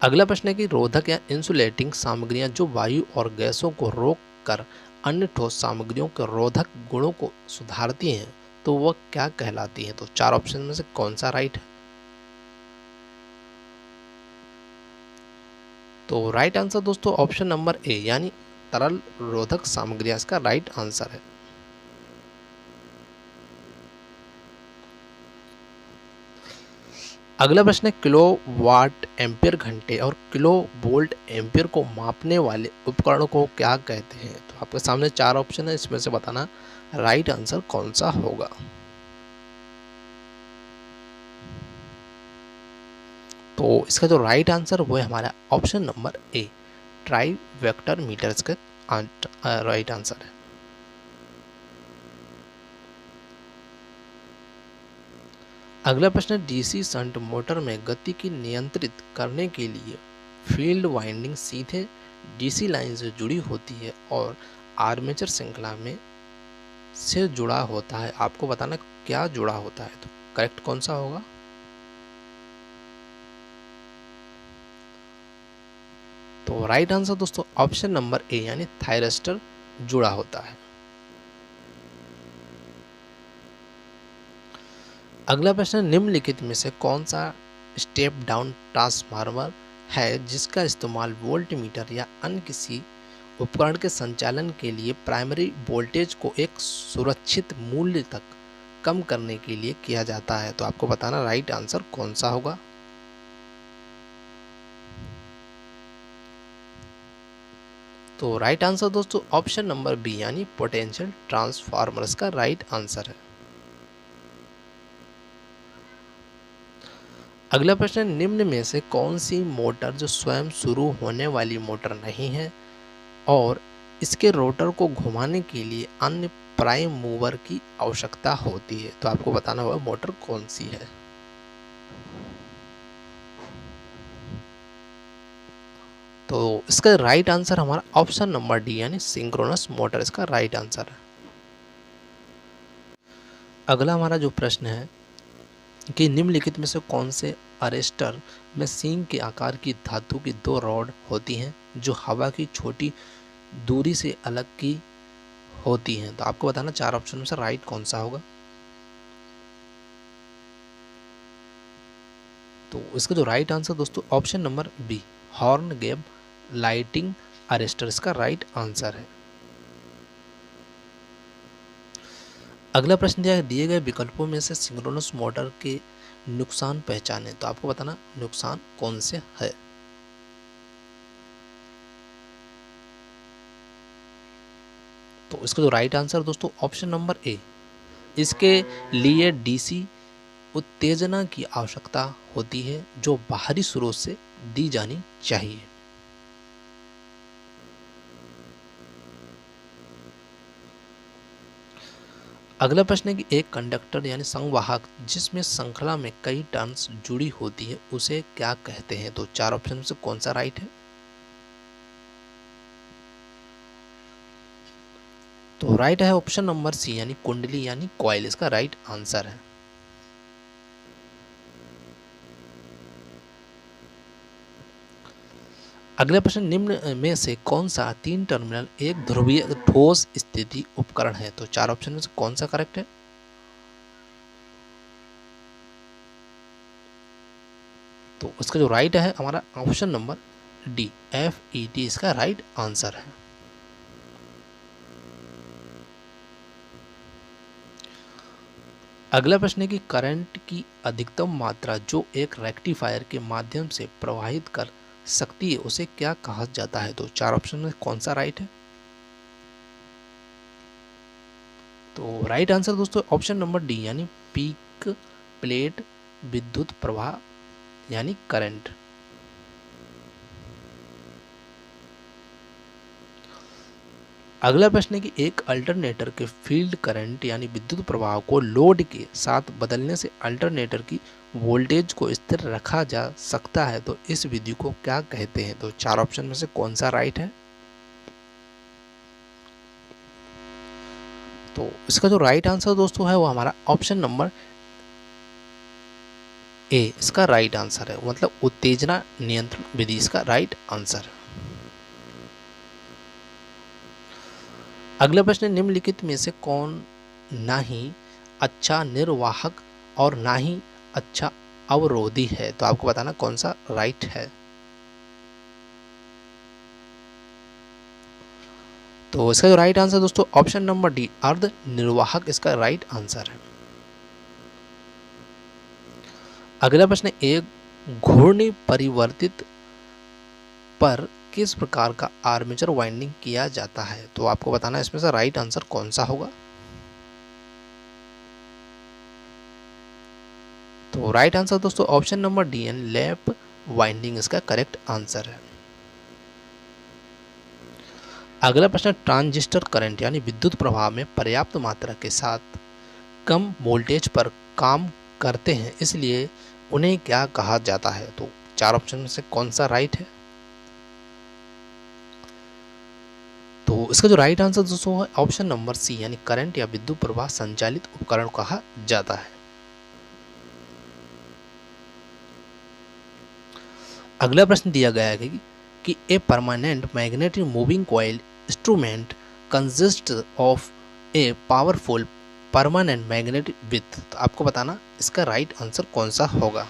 अगला प्रश्न है कि रोधक या इंसुलेटिंग सामग्रियां जो वायु और गैसों को रोक कर अन्य ठोस सामग्रियों के रोधक गुणों को सुधारती हैं, तो वह क्या कहलाती हैं? तो 4 ऑप्शन में से कौन सा राइट है? तो राइट आंसर दोस्तों ऑप्शन नंबर ए, यानी तरल रोधक सामग्रियां इसका राइट आंसर है। अगला प्रश्न है, किलो वाट एम्पियर घंटे और किलो वोल्ट एम्पियर को मापने वाले उपकरण को क्या कहते हैं? तो आपके सामने 4 ऑप्शन है, इसमें से बताना राइट आंसर कौन सा होगा। तो इसका जो राइट आंसर वो है हमारा option number A, trivector meter इसका राइट आंसर है। अगला प्रश्न, डीसी शंट मोटर में गति की नियंत्रित करने के लिए फील्ड वाइंडिंग सीधे डीसी लाइन से जुड़ी होती है और आर्मेचर श्रृंखला में से जुड़ा होता है। आपको बताना क्या जुड़ा होता है, तो करेक्ट कौन सा होगा? तो राइट आंसर दोस्तों ऑप्शन नंबर ए, यानी थायरिस्टर जुड़ा होता है। अगला प्रश्न, निम्नलिखित में से कौन सा स्टेप डाउन ट्रांसफार्मर है जिसका इस्तेमाल वोल्ट मीटर या अन्य किसी उपकरण के संचालन के लिए प्राइमरी वोल्टेज को एक सुरक्षित मूल्य तक कम करने के लिए किया जाता है? तो आपको बताना राइट आंसर कौन सा होगा। तो राइट आंसर दोस्तों ऑप्शन नंबर बी, यानी पोटेंशियल ट्रांसफार्मर का राइट आंसर है। अगला प्रश्न, निम्न में से कौन सी मोटर जो स्वयं शुरू होने वाली मोटर नहीं है और इसके रोटर को घुमाने के लिए अन्य प्राइम मूवर की आवश्यकता होती है? तो आपको बताना होगा मोटर कौन सी है। तो इसका राइट आंसर हमारा ऑप्शन नंबर डी, यानी सिंक्रोनस मोटर इसका राइट आंसर है। अगला हमारा जो प्रश्न है कि निम्नलिखित में से कौन से अरेस्टर में सींग के आकार की धातु की 2 रॉड होती हैं जो हवा की छोटी दूरी से अलग की होती हैं? तो आपको बताना 4 ऑप्शन में से राइट कौन सा होगा। तो इसका जो राइट आंसर दोस्तों option number B, horn gap lighting arrester इसका राइट आंसर है। अगला प्रश्न दिए गए विकल्पों में से सिंक्रोनस मोटर के नुकसान पहचाने, तो आपको बताना नुकसान कौन से है। तो इसका जो राइट आंसर दोस्तों ऑप्शन नंबर ए, इसके लिए डीसी उत्तेजना की आवश्यकता होती है जो बाहरी स्रोत से दी जानी चाहिए। अगला प्रश्न है कि एक कंडक्टर यानी संवाहक जिसमें श्रृंखला में कई टर्न्स जुड़ी होती है उसे क्या कहते हैं? तो 4 ऑप्शन में से कौन सा राइट है? तो राइट है ऑप्शन नंबर सी, यानी कुंडली यानी कॉइल इसका राइट आंसर है। अगला प्रश्न, निम्न में से कौन सा 3 टर्मिनल एक ध्रुवीय ठोस स्थिति उपकरण है? तो 4 ऑप्शन में से कौन सा करेक्ट है? तो इसका जो राइट है हमारा ऑप्शन नंबर डी, FET इसका राइट आंसर है। अगला प्रश्न है कि करंट की अधिकतम मात्रा जो एक रेक्टिफायर के माध्यम से प्रवाहित कर सकती है उसे क्या कहा जाता है? तो 4 ऑप्शन में कौन सा राइट है? तो राइट आंसर दोस्तों ऑप्शन नंबर डी यानी पीक प्लेट विद्युत प्रवाह यानी करंट। अगला प्रश्न है कि एक अल्टरनेटर के फील्ड करंट यानी विद्युत प्रवाह को लोड के साथ बदलने से अल्टरनेटर की वोल्टेज को स्थिर रखा जा सकता है, तो इस विधि को क्या कहते हैं? तो चार ऑप्शन में से कौन सा राइट है? तो इसका जो राइट आंसर दोस्तों है वो हमारा ऑप्शन नंबर ए इसका राइट आंसर है, मतलब उत्तेजना नियंत्रण विधि इसका राइट आंसर है। अगला प्रश्न, निम्नलिखित में से कौन ना ही अच्छा निर्वाहक और ना ही अच्छा अवरोधी है? तो आपको बताना कौन सा राइट है। तो इसका जो राइट आंसर दोस्तों ऑप्शन नंबर डी अर्ध निर्वाहक इसका राइट आंसर है। अगला प्रश्न, एक घूर्णी परिवर्तित पर किस प्रकार का आर्मेचर वाइंडिंग किया जाता है? तो आपको बताना इसमें से राइट आंसर कौन सा होगा। तो राइट आंसर दोस्तों option number D N lap winding इसका करेक्ट आंसर है। अगला प्रश्न, ट्रांजिस्टर करंट यानी विद्युत प्रवाह में पर्याप्त मात्रा के साथ कम वोल्टेज पर काम करते हैं, इसलिए उन्हें क्या कहा जाता है? तो चार ऑप्शन में से कौन सा राइट है? तो इसका जो राइट आंसर दोस्तों है ऑप्शन नंबर सी यानी करंट या विद्युत प्रवाह संचालित उपकरण कहा जाता है। अगला प्रश्न दिया गया है कि a permanent magnetic moving coil instrument consist of a powerful permanent magnetic with. तो आपको बताना इसका राइट आंसर कौन सा होगा।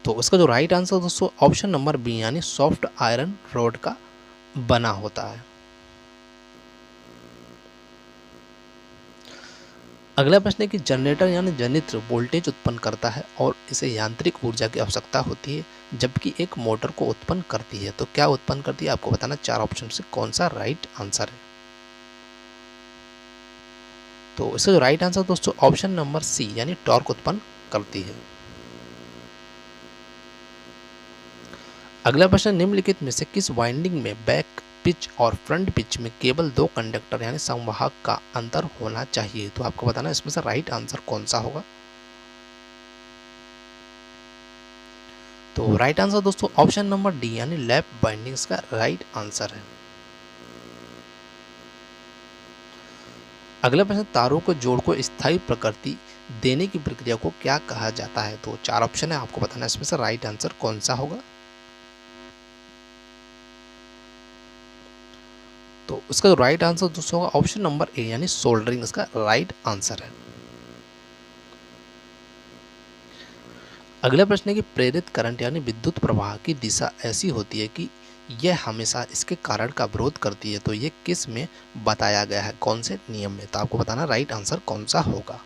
तो इसका जो राइट आंसर दोस्तों ऑप्शन नंबर बी यानी सॉफ्ट आयरन रॉड का बना होता है। अगला प्रश्न है कि जनरेटर यानी जनित्र वोल्टेज उत्पन्न करता है और इसे यांत्रिक ऊर्जा की आवश्यकता होती है, जबकि एक मोटर को उत्पन्न करती है। तो क्या उत्पन्न करती है? आपको बताना चार ऑप्शन से कौन सा राइट आंसर है। तो इसका जो राइट आंसर दोस्तों ऑप्शन नंबर सी यानी टॉर्क उत्पन्न करती है। अगला प्रश्न, निम्नलिखित में से किस वाइंडिंग में बैक पिच और फ्रंट पिच में केवल दो कंडक्टर यानी संवाहक का अंतर होना चाहिए? तो आपको बताना इसमें से राइट आंसर कौन सा होगा। तो राइट आंसर दोस्तों ऑप्शन नंबर डी यानी लैप वाइंडिंग्स का राइट आंसर है। अगला प्रश्न, तारों को जोड़ को स्थायी प्रकृति देने की प्रक्रिया को क्या कहा जाता है? तो चार ऑप्शन है, आपको बताना इसमें से राइट आंसर कौन सा होगा। तो इसका राइट आंसर दोस्तों होगा ऑप्शन नंबर ए यानी सोल्डरिंग इसका राइट आंसर है। अगला प्रश्न है कि प्रेरित करंट यानी विद्युत प्रवाह की दिशा ऐसी होती है कि यह हमेशा इसके कारण का विरोध करती है, तो ये किस में बताया गया है, कौन से नियम में? तो आपको बताना राइट आंसर कौन सा होगा।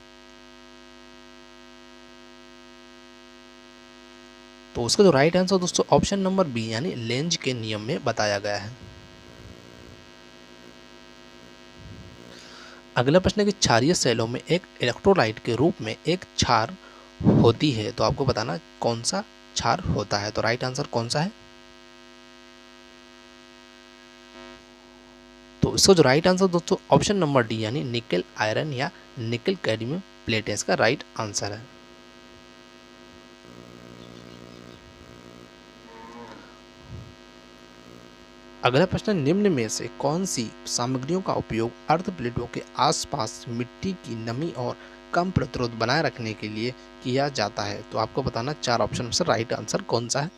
तो उसका जो राइट आंसर दोस्तों ऑप्शन नंबर बी यानी लेंज के नियम में बताया गया है। अगला प्रश्न है कि क्षारीय सेलों में एक इलेक्ट्रोलाइट के रूप में एक क्षार होती है, तो आपको बताना कौन सा क्षार होता है। तो राइट आंसर कौन सा है? तो इसका जो राइट आंसर दोस्तों ऑप्शन नंबर डी यानी निकेल आयरन या निकेल कैडमियम प्लेट है इसका राइट आंसर है। अगला प्रश्न, निम्न में से कौन सी सामग्रियों का उपयोग अर्ध प्लेटों के आसपास मिट्टी की नमी और कम प्रतिरोध बनाए रखने के लिए किया जाता है? तो आपको बताना चार ऑप्शन में से राइट आंसर कौन सा है।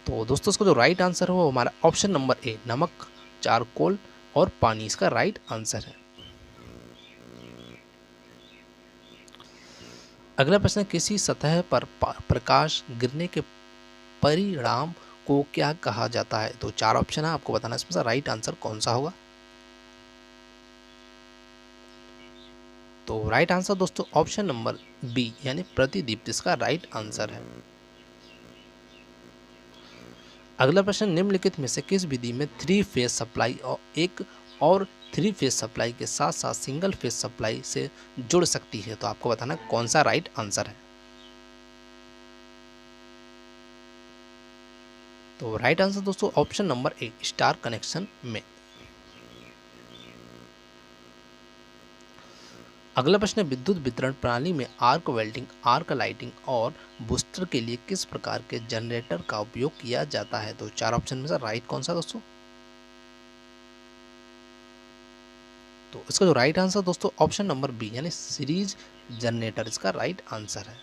तो दोस्तों इसका जो राइट आंसर है वो हमारा ऑप्शन नंबर ए नमक, चारकोल और पानी इसका राइट आंसर है। अगला प्रश्न, किसी सतह पर प्रकाश गिरने के परिणाम को क्या कहा जाता है? तो चार ऑप्शन है, आपको बताना इसमें से राइट आंसर कौन सा होगा। तो राइट आंसर दोस्तों ऑप्शन नंबर बी यानी प्रतिदीप्ति इसका राइट आंसर है। अगला प्रश्न, निम्नलिखित में से किस विधि में 3 फेज सप्लाई और एक और 3 फेज सप्लाई के साथ साथ सिंगल फेज सप्लाई से जुड़ सकती है? तो आपको बताना कौन सा राइट आंसर है। तो राइट आंसर दोस्तों ऑप्शन नंबर ए, स्टार कनेक्शन में। अगला प्रश्न, विद्युत वितरण प्रणाली में आर्क वेल्डिंग, आर्क लाइटिंग और बूस्टर के लिए किस प्रकार के जनरेटर का उपयोग किया जाता है? तो 4 ऑप्शन में से राइट कौन सा दोस्तों? तो इसका जो राइट आंसर दोस्तों ऑप्शन नंबर बी, यानी सीरीज जनरेटर इसका राइट आंसर है।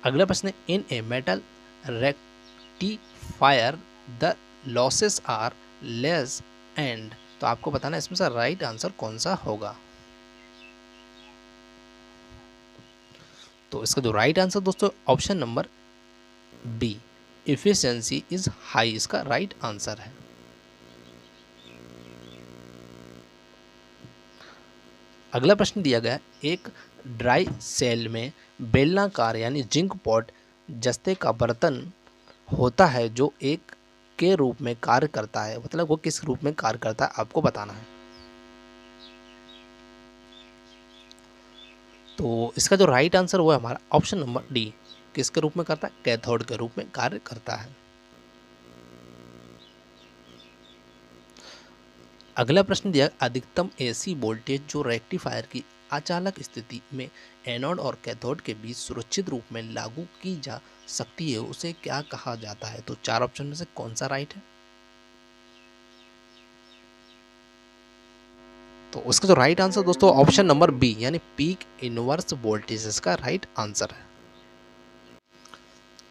अगला प्रश्न, in a metal rectifier the losses are less and, तो आपको बताना इसमें से राइट आंसर कौन सा होगा। तो इसका जो राइट आंसर दोस्तों option number B, efficiency is high, इसका राइट आंसर है। अगला प्रश्न दिया गया, एक ड्राई सेल में बेलनाकार यानी जिंक पॉट जस्ते का बर्तन होता है जो एक के रूप में कार्य करता है, मतलब वो किस रूप में कार्य करता है आपको बताना है। तो इसका जो राइट आंसर वो है हमारा ऑप्शन नंबर डी, किसके रूप में करता है? कैथोड के रूप में कार्य करता है। अगला प्रश्न दिया, अधिकतम एसी वोल्टेज जो रेक्टिफायर की अचालक स्थिति में एनोड और कैथोड के बीच सुरक्षित रूप में लागू की जा सकती है उसे क्या कहा जाता है? तो 4 ऑप्शन में से कौन सा राइट है? तो उसका जो राइट आंसर दोस्तों ऑप्शन नंबर बी, यानी पीक इनवर्स वोल्टेज इसका राइट आंसर है।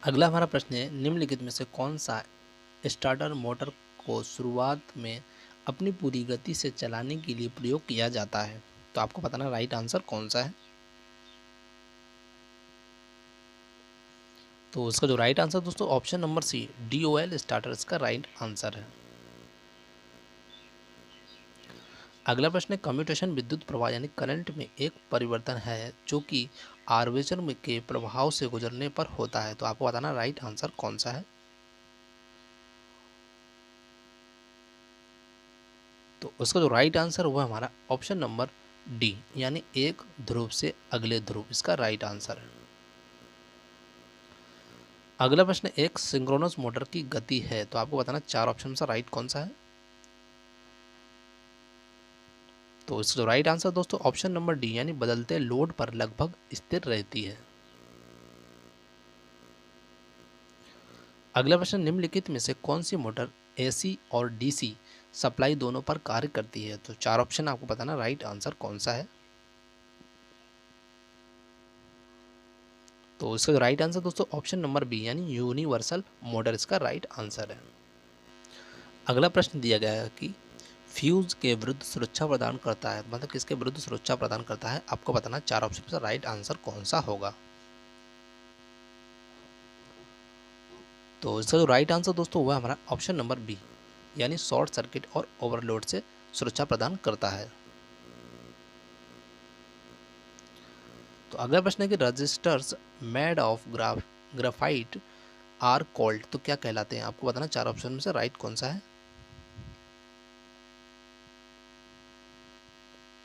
अगला हमारा प्रश्न है, निम्नलिखित में से कौन सा स्टार्टर मोटर को शुरुआत में अपनी पूरी गति से चलाने के लिए प्रयोग किया जाता है? तो आपको बताना राइट आंसर कौन सा है। तो उसका जो राइट आंसर दोस्तों option number C, DOL starter इसका राइट आंसर है। अगला प्रश्न है, कम्यूटेशन विद्युत प्रवाह यानी करंट में एक परिवर्तन है जो कि आर्मेचर में के प्रभाव से गुजरने पर होता है। तो आपको बताना राइट आंसर कौन सा है। तो उसका जो राइट आंसर हुआ हमारा ऑप्शन नंबर डी, यानी एक ध्रुव से अगले ध्रुव, इसका राइट आंसर है। अगला प्रश्न, एक सिंक्रोनस मोटर की गति है, तो आपको बताना 4 ऑप्शन में से राइट कौन सा है। तो इसका जो राइट आंसर दोस्तों ऑप्शन नंबर डी, यानी बदलते लोड पर लगभग स्थिर रहती है। अगला प्रश्न, निम्नलिखित में से कौन सी मोटर AC और DC सप्लाई दोनों पर कार्य करती है? तो 4 ऑप्शन आपको बताना राइट आंसर कौन सा है। तो इसका राइट आंसर दोस्तों ऑप्शन नंबर बी, यानी यूनिवर्सल मोटर इसका राइट आंसर है। अगला प्रश्न दिया गया है कि फ्यूज के विरुद्ध सुरक्षा प्रदान करता है, मतलब किसके विरुद्ध सुरक्षा प्रदान करता है, आपको बताना 4 ऑप्शन से राइट आंसर कौन सा होगा। तो इसका जो राइट आंसर दोस्तों हुआ हमारा ऑप्शन नंबर बी, यानी शॉर्ट सर्किट और ओवरलोड से सुरक्षा प्रदान करता है। तो अगला प्रश्न है कि resistors made of graphite are called, तो क्या कहलाते हैं? आपको बताना 4 ऑप्शन में से राइट कौन सा है।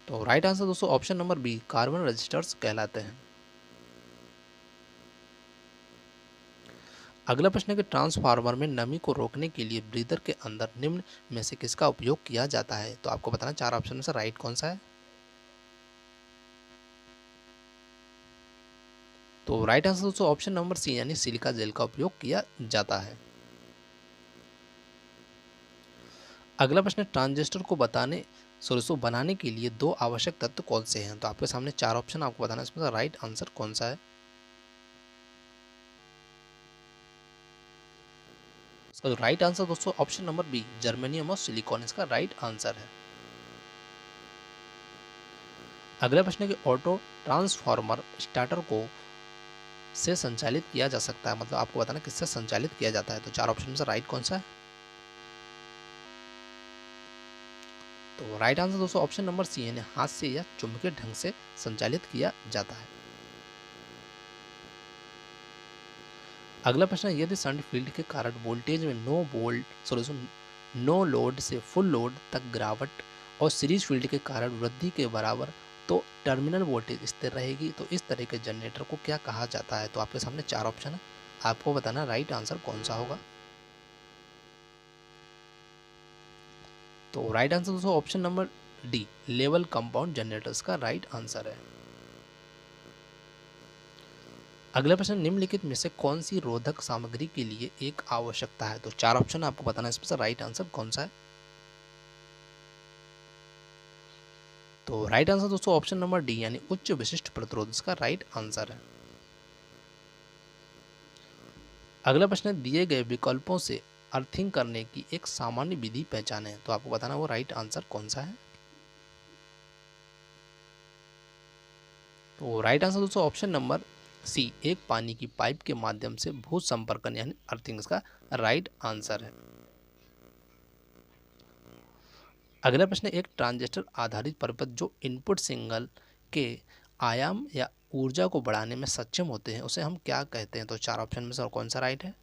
तो राइट आंसर दोस्तों option number B, carbon resistors कहलाते हैं। अगला प्रश्न है कि ट्रांसफार्मर में नमी को रोकने के लिए ब्रीदर के अंदर निम्न में से किसका उपयोग किया जाता है? तो आपको बताना 4 ऑप्शन में से राइट कौन सा है। तो राइट आंसर दोस्तों ऑप्शन नंबर सी, यानी सिलिका जेल का उपयोग किया जाता है। अगला प्रश्न, ट्रांजिस्टर को बनाने के लिए 2 आवश्यक तत्व कौन से हैं? तो आपके सामने 4 ऑप्शन, आपको बताना इसमें राइट आंसर कौन सा है। इसका जो राइट आंसर दोस्तों ऑप्शन नंबर बी, जर्मेनियम और सिलिकॉन इसका राइट आंसर है। अगला प्रश्न है कि ऑटो ट्रांसफार्मर स्टार्टर को से संचालित किया जा सकता है, मतलब आपको बताना किससे संचालित किया जाता है। तो 4 ऑप्शन में से राइट कौन सा है। तो राइट आंसर दोस्तों ऑप्शन नंबर सी, यानी हाथ से या चुंबकीय ढंग से संचालित किया जाता है। अगला प्रश्न है, यदि शंट फील्ड के कारण वोल्टेज में नो लोड से फुल लोड तक गिरावट और सीरीज फील्ड के कारण वृद्धि के बराबर तो टर्मिनल वोल्टेज स्थिर रहेगी, तो इस तरह के जनरेटर को क्या कहा जाता है? तो आपके सामने 4 ऑप्शन है, आपको बताना राइट आंसर कौन सा होगा। तो राइट आंसर दोस्तों option number D, level compound generators का राइट आंसर है। अगला प्रश्न, निम्नलिखित में से कौन सी रोधक सामग्री के लिए एक आवश्यकता है? तो 4 ऑप्शन आपको बताना है, इसमें से राइट आंसर कौन सा है। तो राइट आंसर दोस्तों ऑप्शन नंबर डी, यानी उच्च विशिष्ट प्रतिरोध, इसका राइट आंसर है। अगला प्रश्न है, दिए गए विकल्पों से अर्थिंग करने की एक सामान्य विधि पहचाने, तो आपको बताना वो राइट आंसर कौन सा है। तो राइट आंसर दोस्तों ऑप्शन नंबर सी, एक पानी की पाइप के माध्यम से भू संपर्कन यानी अर्थिंग, इसका राइट आंसर है। अगला प्रश्न, एक ट्रांजिस्टर आधारित परिपथ जो इनपुट सिग्नल के आयाम या ऊर्जा को बढ़ाने में सक्षम होते हैं उसे हम क्या कहते हैं? तो 4 ऑप्शन में से कौन सा राइट है।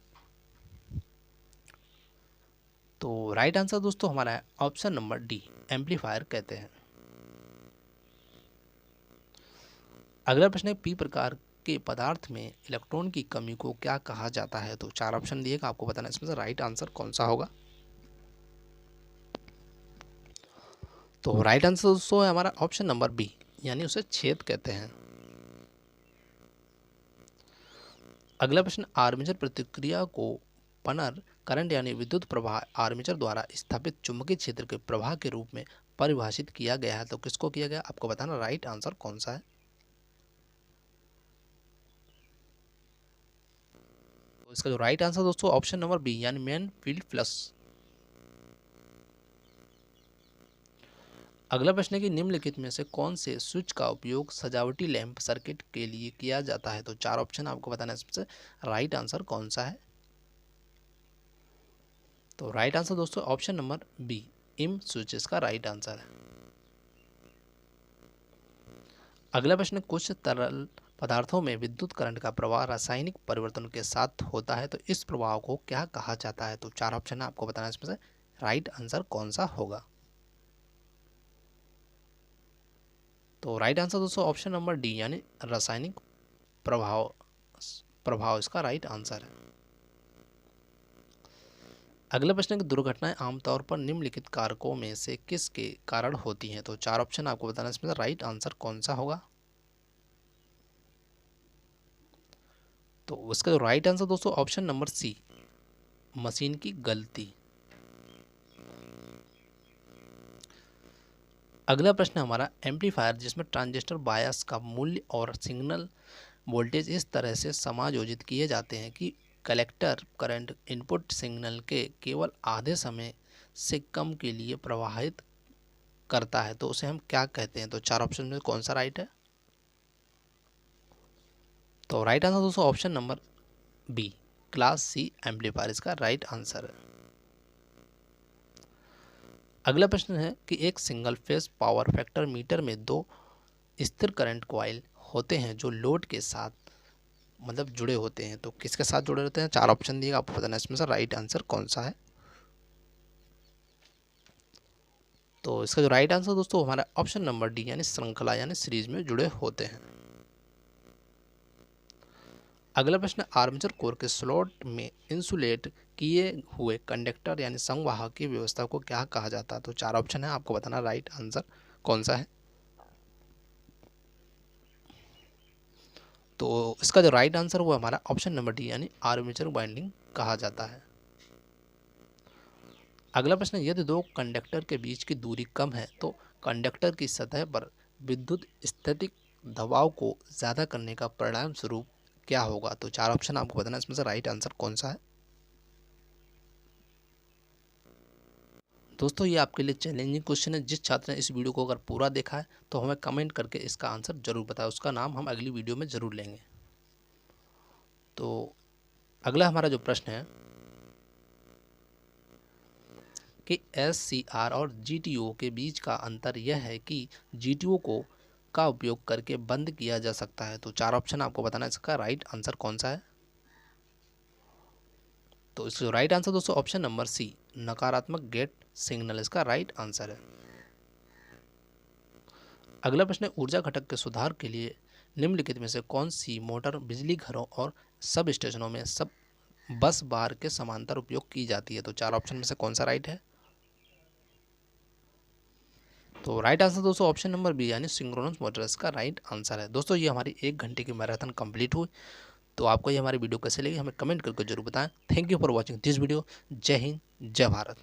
तो राइट आंसर दोस्तों हमारा है ऑप्शन नंबर डी, एम्पलीफायर कहते हैं। अगला प्रश्न है, पी प्रकार के पदार्थ में इलेक्ट्रॉन की कमी को क्या कहा जाता है? तो 4 ऑप्शन दिएगा, आपको बताना इसमें से राइट आंसर कौन सा होगा। तो राइट आंसर दोस्तों है हमारा ऑप्शन नंबर बी, यानी उसे छेद कहते हैं। अगला प्रश्न, आर्मेचर प्रतिक्रिया को पनर करंट यानी विद्युत प्रवाह आर्मेचर द्वारा स्थापित चुंबकीय क्षेत्र के प्रवाह के रूप में परिभाषित किया गया है, तो किसको किया गया? आपको बताना राइट आंसर कौन सा है। तो इसका जो राइट आंसर दोस्तों ऑप्शन नंबर बी, यानी मेन फील्ड फ्लक्स। अगला प्रश्न है कि निम्नलिखित में से कौन से स्विच का उपयोग सजावटी लैंप सर्किट के लिए किया जाता है? तो 4 ऑप्शन आपको बताना है, इसमें से राइट आंसर कौन सा है। तो राइट आंसर दोस्तों ऑप्शन नंबर बी, इम स्विचेस का राइट आंसर है। अगला प्रश्न, कुछ तरल पदार्थों में विद्युत करंट का प्रवाह रासायनिक परिवर्तन के साथ होता है, तो इस प्रवाह को क्या कहा जाता है? तो 4 ऑप्शन आपको बताना है, इसमें से राइट आंसर कौन सा होगा। तो राइट आंसर दोस्तों ऑप्शन नंबर डी, यानी रासायनिक प्रभाव इसका राइट आंसर है। अगला प्रश्न है कि दुर्घटनाएं आमतौर पर निम्नलिखित कारकों में से किसके कारण होती हैं? तो 4 ऑप्शन आपको बताना है, इसमें से राइट आंसर कौन सा होगा। तो इसका जो राइट आंसर दोस्तों ऑप्शन नंबर सी, मशीन की गलती। अगला प्रश्न हमारा, एम्पलीफायर जिसमें ट्रांजिस्टर बायस का मूल्य और सिग्नल वोल्टेज इस तरह से समायोजित किए जाते हैं कि कलेक्टर करंट इनपुट सिग्नल के केवल आधे समय से कम के लिए प्रवाहित करता है, तो उसे हम क्या कहते हैं? तो 4 ऑप्शन में कौन सा राइट है। तो राइट आंसर दोस्तों option number B, class C amplifier इसका राइट आंसर है। अगला प्रश्न है कि एक single phase power factor meter में 2 स्थिर करंट कॉइल होते हैं जो लोड के साथ जुड़े होते हैं, तो किसके साथ जुड़े होते हैं? 4 ऑप्शन दिएगा, आपको बताना है इसमें से राइट आंसर कौन सा है। तो इसका जो राइट आंसर दोस्तों हमारा ऑप्शन नंबर डी, यानी श्रृंखला यानी सीरीज में जुड़े होते हैं। अगला प्रश्न, आर्मेचर कोर के स्लॉट में इंसुलेट किए हुए कंडक्टर यानी संवाहक की व्यवस्था को क्या कहा जाता है? तो 4 ऑप्शन है, आपको बताना राइट आंसर कौन सा है। तो इसका जो राइट आंसर वो हमारा ऑप्शन नंबर डी, यानी आर्मेचर वाइंडिंग कहा जाता है। अगला प्रश्न, यदि 2 कंडक्टर के बीच की दूरी कम है तो कंडक्टर की सतह पर विद्युत स्थैतिक दबाव को ज़्यादा करने का परिणाम स्वरूप क्या होगा? तो 4 ऑप्शन आपको बताना है, इसमें से राइट आंसर कौन सा है। दोस्तों ये आपके लिए चैलेंजिंग क्वेश्चन है, जिस छात्र ने इस वीडियो को अगर पूरा देखा है तो हमें कमेंट करके इसका आंसर जरूर बताएं, उसका नाम हम अगली वीडियो में ज़रूर लेंगे। तो अगला हमारा जो प्रश्न है कि SCR और GTO के बीच का अंतर यह है कि GTO को का उपयोग करके बंद किया जा सकता है, तो 4 ऑप्शन आपको बताना है, इसका राइट आंसर कौन सा है। तो इसका राइट आंसर दोस्तों ऑप्शन नंबर सी, नकारात्मक गेट सिग्नल इसका राइट आंसर है। अगला प्रश्न है, ऊर्जा घटक के सुधार के लिए निम्नलिखित में से कौन सी मोटर बिजली घरों और सब स्टेशनों में सब बस बार के समांतर उपयोग की जाती है? तो चार ऑप्शन में से कौन सा राइट है? तो राइट आंसर दोस्तों ऑप्शन नंबर बी यानी सिंक्रोनस मोटर इसका राइट आंसर है। दोस्तों ये हमारी 1 घंटे की मैराथन कंप्लीट हुई। तो आपको ये हमारी वीडियो कैसे लगी हमें कमेंट करके जरूर बताएं। Thank you for watching this video. जय हिंद, जय भारत।